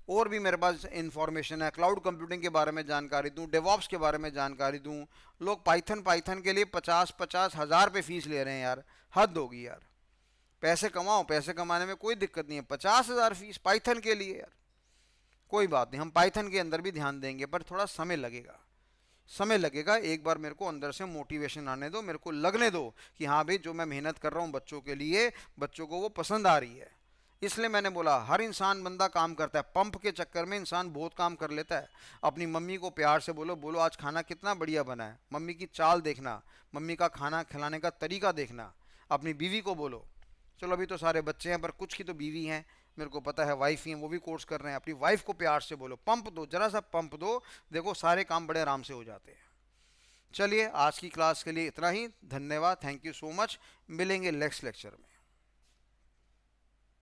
और भी मेरे पास इंफॉर्मेशन है, क्लाउड कंप्यूटिंग के बारे में जानकारी दूं, डेवॉप्स के बारे में जानकारी दूं। लोग पाइथन के लिए 50-50 हज़ार पे फीस ले रहे हैं यार, हद होगी यार। पैसे कमाओ, पैसे कमाने में कोई दिक्कत नहीं है, 50,000 फीस पाइथन के लिए यार। कोई बात नहीं, हम पाइथन के अंदर भी ध्यान देंगे, पर थोड़ा समय लगेगा, समय लगेगा। एक बार मेरे को अंदर से मोटिवेशन आने दो, मेरे को लगने दो कि हाँ भाई जो मैं मेहनत कर रहा हूँ बच्चों के लिए, बच्चों को वो पसंद आ रही है। इसलिए मैंने बोला हर इंसान बंदा काम करता है, पंप के चक्कर में इंसान बहुत काम कर लेता है। अपनी मम्मी को प्यार से बोलो, बोलो आज खाना कितना बढ़िया बना है, मम्मी की चाल देखना, मम्मी का खाना खिलाने का तरीका देखना। अपनी बीवी को बोलो, चलो अभी तो सारे बच्चे हैं पर कुछ की तो बीवी हैं, मेरे को पता है वाइफ ही हैं, वो भी कोर्स कर रहे हैं, अपनी वाइफ को प्यार से बोलो, पंप दो, जरा सा पंप दो, देखो सारे काम बड़े आराम से हो जाते हैं। चलिए आज की क्लास के लिए इतना ही, धन्यवाद, थैंक यू सो मच, मिलेंगे नेक्स्ट लेक्चर में।